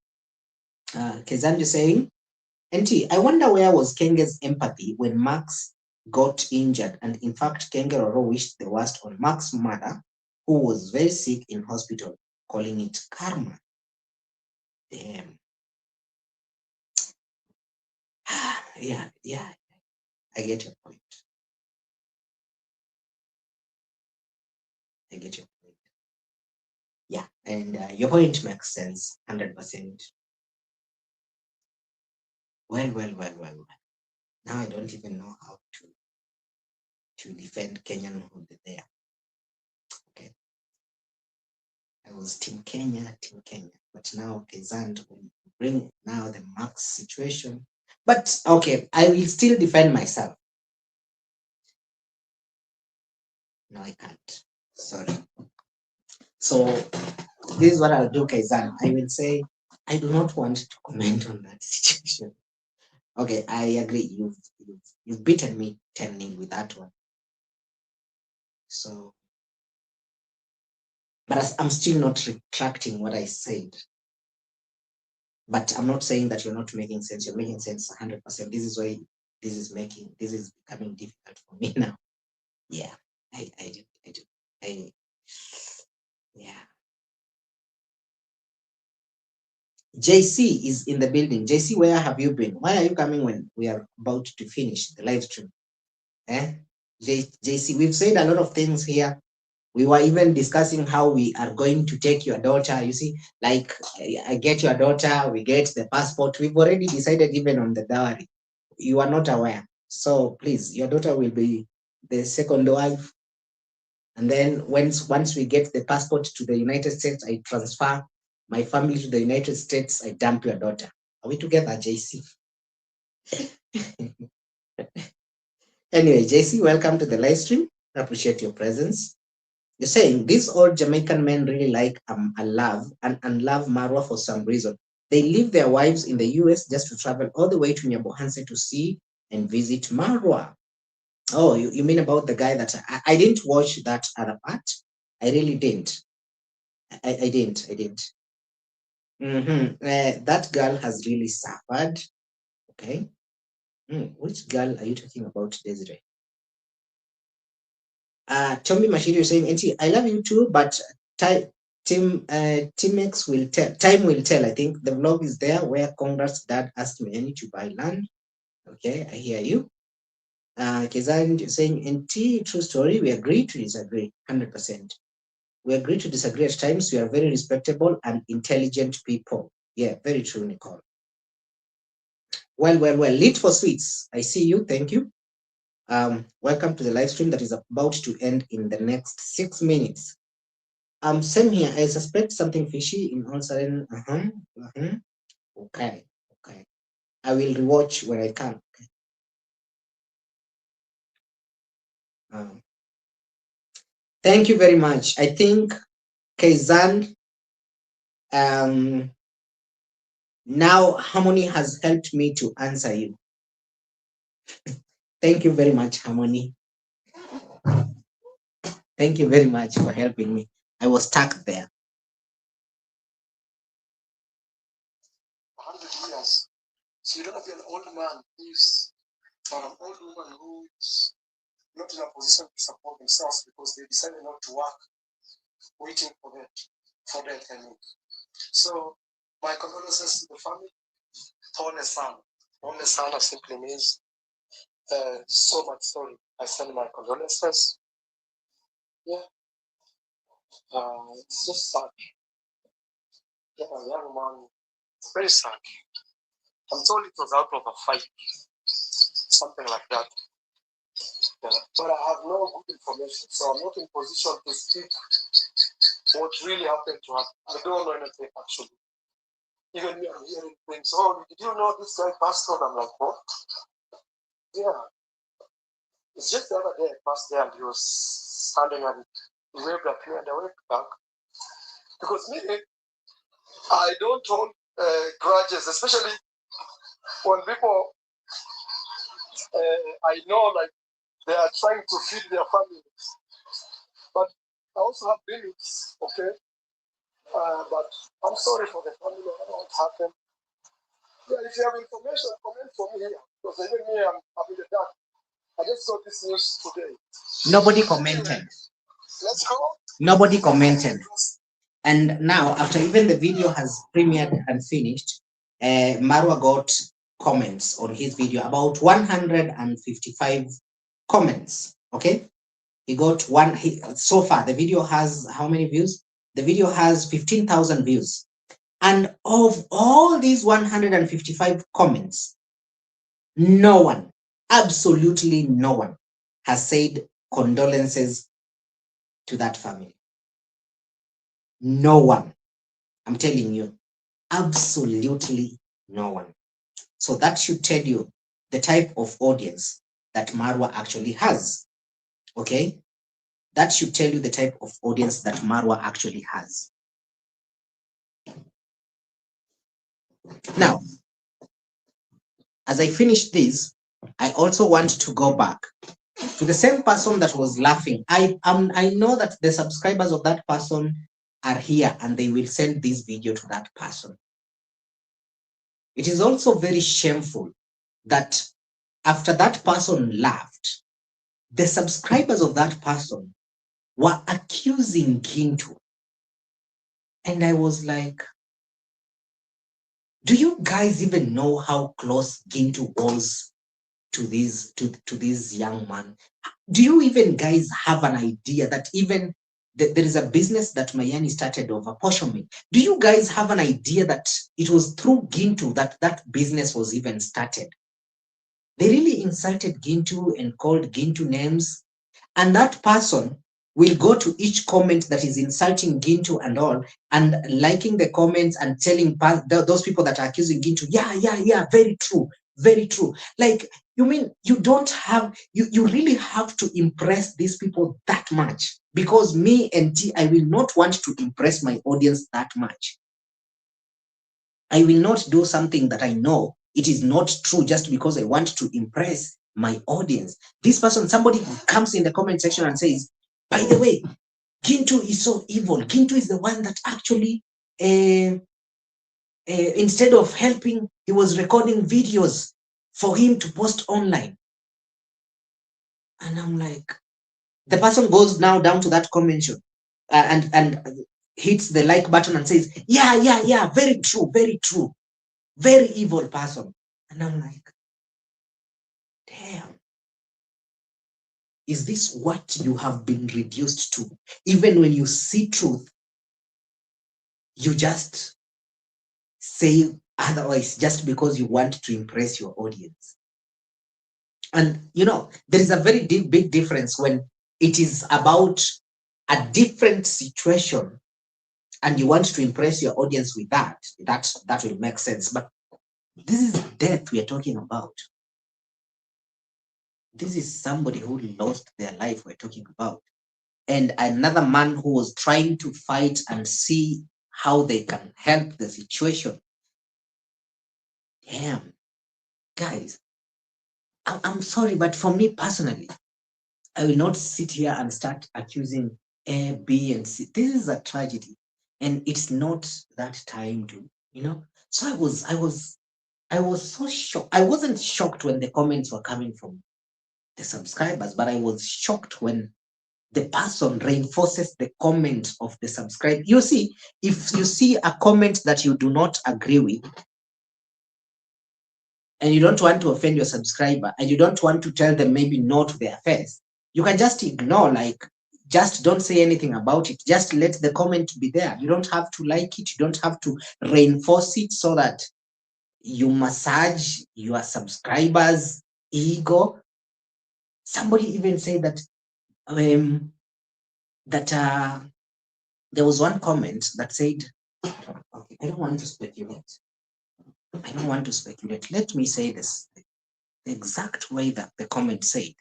Kezanji saying, NT, I wonder where was Kenge's empathy when Max got injured, and in fact, Kenge Roro wished the worst on Max's mother, who was very sick in hospital, calling it karma. Damn. Yeah, I get your point. I get your point. Yeah, and your point makes sense, 100%. Well. Now I don't even know how to defend Kenyan hood there. Okay. I was Team Kenya, but now Kezant will bring now the Max situation. But okay, I will still defend myself. No, I can't. Sorry. So this is what I'll do, Kezan. I will say I do not want to comment on that situation. Okay, I agree. You've beaten me 10-0 with that one. So, but I'm still not retracting what I said. But I'm not saying that you're not making sense. You're making sense 100%. This is why this is becoming difficult for me now. Yeah, I do. Yeah. JC is in the building. JC, where have you been? Why are you coming when we are about to finish the live stream? JC, we've said a lot of things here. We were even discussing how we are going to take your daughter. You see, like I get your daughter, we get the passport. We've already decided even on the dowry. You are not aware. So please, your daughter will be the second wife. And then once we get the passport to the United States, I transfer my family to the United States. I dump your daughter. Are we together, JC? Anyway, JC, welcome to the live stream. I appreciate your presence. You're saying these old Jamaican men really like love Marwa for some reason. They leave their wives in the US just to travel all the way to Nyabohanse to see and visit Marwa. Oh, you mean about the guy that I didn't watch that other part? I really didn't. I didn't. That girl has really suffered. Okay. Which girl are you talking about, Desiree? Tommy Mashiri is saying, NT, I love you too, but Timex will tell. Time will tell. I think the vlog is there where Congrats dad asked Mayani to buy land. Okay, I hear you. Kezan saying, NT, true story. We agree to disagree, 100%. We agree to disagree at times. We are very respectable and intelligent people. Yeah, very true, Nicole. Well. Lit for sweets. I see you. Thank you. Welcome to the live stream that is about to end in the next 6 minutes. Same here. I suspect something fishy in all sudden. Okay. I will rewatch when I can. Thank you very much. I think Kaizan, now Harmony has helped me to answer you. Thank you very much, Harmony. Thank you very much for helping me. I was stuck there. 100 years. So you don't have an old man who's or an old woman who's not in a position to support themselves because they decided not to work, waiting for death. I mean. So my condolences to the family. Pole sana. Pole sana simply means so much sorry. I send my condolences. Yeah. It's just sad. Yeah, young man. It's very sad. I'm told it was out of a fight. Something like that. Yeah. But I have no good information, so I'm not in position to speak what really happened to us. I don't know anything actually. Even me, I'm hearing things. Oh, did you know this guy passed on? I'm like, what? Yeah. It's just the other day I passed there and he was standing and he waved at me and I waved back. Because me, I don't hold grudges, especially when people I know like they are trying to feed their families. But I also have limits, okay? But I'm sorry for the family. I don't know what happened. Yeah, if you have information, comment for me here. Because even me, I'm in the dark. I just got this news today. Nobody commented. Let's go. Nobody commented. And now, after even the video has premiered and finished, Marwa got comments on his video, about 155 comments. Okay, he got one. So far, the video has how many views? The video has 15,000 views. And of all these 155 comments, no one, absolutely no one, has said condolences to that family. No one. I'm telling you, absolutely no one. So that should tell you the type of audience that Marwa actually has. Okay? That should tell you the type of audience that Marwa actually has. Now, as I finish this, I also want to go back to the same person that was laughing. I know that the subscribers of that person are here and they will send this video to that person. It is also very shameful that after that person laughed, the subscribers of that person were accusing Gintu. And I was like, do you guys even know how close Gintu was to this young man? Do you even guys have an idea that even there is a business that Mayani started of apportionment? Do you guys have an idea that it was through Gintu that that business was even started? They really insulted Gintu and called Gintu names. And that person will go to each comment that is insulting Gintu and all, and liking the comments and telling those people that are accusing Gintu, yeah, very true, very true. Like, you mean you don't have, you really have to impress these people that much? Because me and T, I will not want to impress my audience that much. I will not do something that I know it is not true just because I want to impress my audience. This person, somebody comes in the comment section and says, by the way, Gintu is so evil. Gintu is the one that actually, instead of helping, he was recording videos for him to post online. And I'm like, the person goes now down to that comment and hits the like button and says, yeah, very true, very evil person. And I'm like, damn. Is this what you have been reduced to? Even when you see truth, you just say otherwise just because you want to impress your audience. And you know, there is a very big difference when it is about a different situation and you want to impress your audience with that will make sense. But this is death we are talking about. This is somebody who lost their life we're talking about. And another man who was trying to fight and see how they can help the situation. Damn, guys, I'm sorry, but for me personally, I will not sit here and start accusing A, B, and C. This is a tragedy, and it's not that time to, you know. So I was so shocked. I wasn't shocked when the comments were coming from the subscribers, but I was shocked when the person reinforces the comment of the subscriber. You see, if you see a comment that you do not agree with, and you don't want to offend your subscriber, and you don't want to tell them maybe no to their face, you can just ignore, like, just don't say anything about it. Just let the comment be there. You don't have to like it. You don't have to reinforce it so that you massage your subscribers' ego. Somebody even said that that there was one comment that said, okay, I don't want to speculate. I don't want to speculate. Let me say this the exact way that the comment said.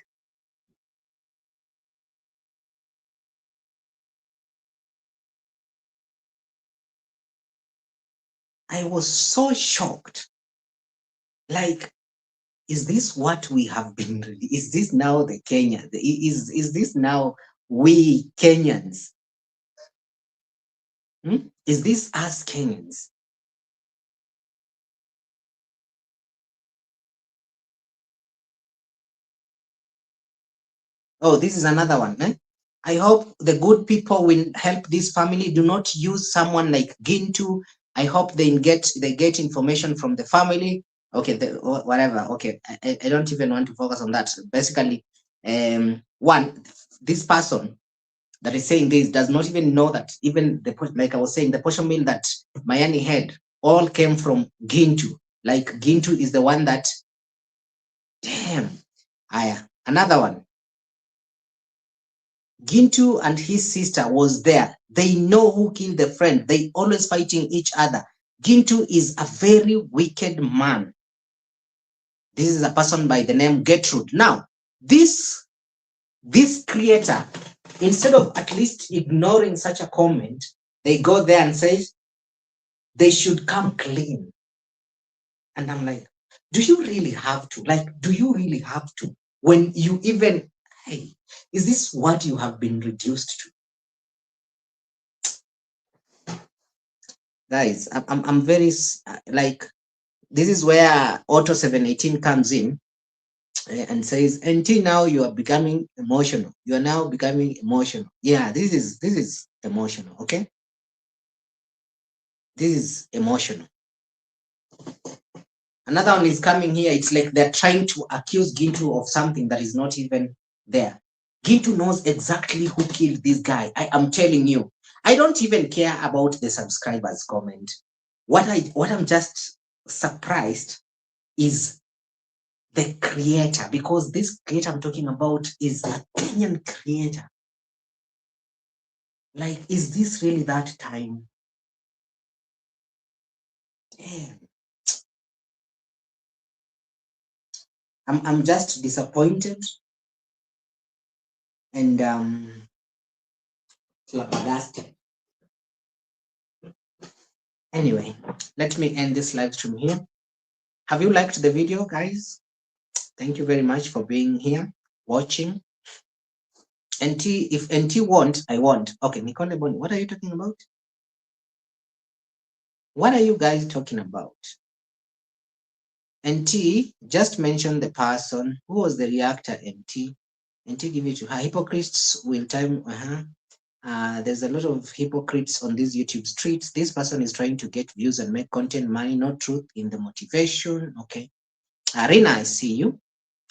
I was so shocked. Like, is this what we have been? Is this now the Kenya? Is this now we Kenyans? Is this us Kenyans? Oh, this is another one. Eh? I hope the good people will help this family. Do not use someone like Gintu. I hope they get information from the family. Okay, whatever. Okay, I don't even want to focus on that. Basically, one, this person that is saying this does not even know that even like I was saying, the portion meal that Mayani had all came from Gintu. Like Gintu is the one that, damn. Another one. Gintu and his sister was there. They know who killed the friend. They always fighting each other. Gintu is a very wicked man. This is a person by the name Gertrude. Now, this creator, instead of at least ignoring such a comment, they go there and say they should come clean. And I'm like, do you really have to? Like, do you really have to? When you even, hey, is this what you have been reduced to? Guys, I'm very like, this is where Auto 718 comes in and says, until now you are becoming emotional. You are now becoming emotional. Yeah, this is emotional. Okay, this is emotional. Another one is coming here. It's like they're trying to accuse Gintu of something that is not even there. Gintu knows exactly who killed this guy. I am telling you. I don't even care about the subscribers comment. What I'm just surprised is the creator, because this creator I'm talking about is a Kenyan creator. Like, is this really that time? Damn. I'm just disappointed and flabbergasted. Anyway, let me end this live stream here. Have you liked the video, guys? Thank you very much for being here, watching. NT, if NT want, I want. Okay, Nicole Bonnie, what are you talking about? What are you guys talking about? NT just mentioned the person who was the reactor. NT give it to her. Hypocrites will time. There's a lot of hypocrites on these YouTube streets. This person is trying to get views and make content, money, not truth in the motivation. Okay, Arena, I see you.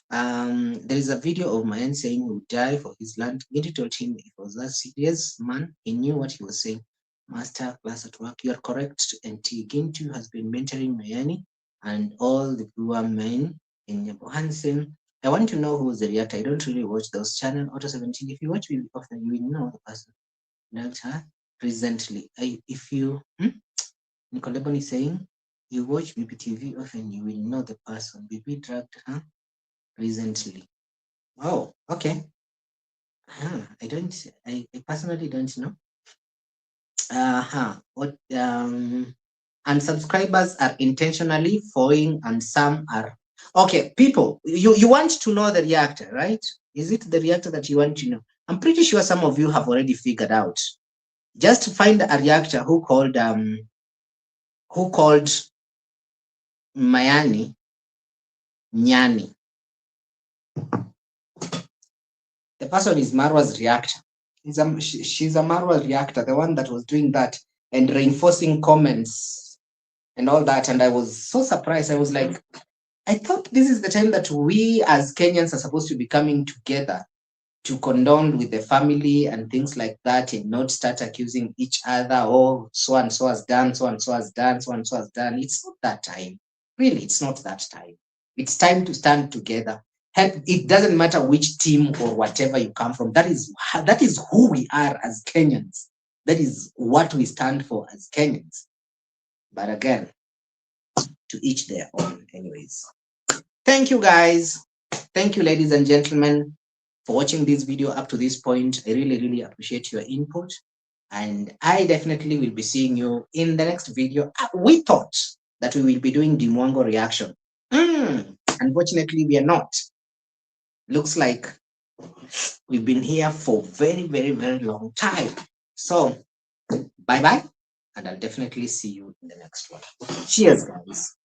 There is a video of man saying he would die for his land. Gintu told him it was that serious, man. He knew what he was saying. Master class at work. You are correct. NT Gintu has been mentoring Mayani and all the poor men in Hansen. I want to know who's the reactor. I don't really watch those channels. Auto 17. If you watch me often, you will know the person. Delta recently. If you Nicolebon is saying you watch BBTV often, you will know the person. BB dragged her recently. Oh, okay. I personally don't know. What and subscribers are intentionally following and some are okay. People, you want to know the reactor, right? Is it the reactor that you want to know? I'm pretty sure some of you have already figured out. Just find a reactor who called Mayani Nyani. The person is Marwa's reactor. She's a Marwa reactor, the one that was doing that and reinforcing comments and all that. And I was so surprised. I was like, I thought this is the time that we as Kenyans are supposed to be coming together to condone with the family and things like that and not start accusing each other. Oh, so and so has done, so and so has done, so and so has done. It's not that time. Really, it's not that time. It's time to stand together. It doesn't matter which team or whatever you come from. That is who we are as Kenyans. That is what we stand for as Kenyans. But again, to each their own, anyways. Thank you, guys. Thank you, ladies and gentlemen, for watching this video up to this point. I really, really appreciate your input. And I definitely will be seeing you in the next video. We thought that we will be doing the Mwago reaction. Unfortunately, we are not. Looks like we've been here for very, very, very long time. So, bye-bye. And I'll definitely see you in the next one. Cheers, guys.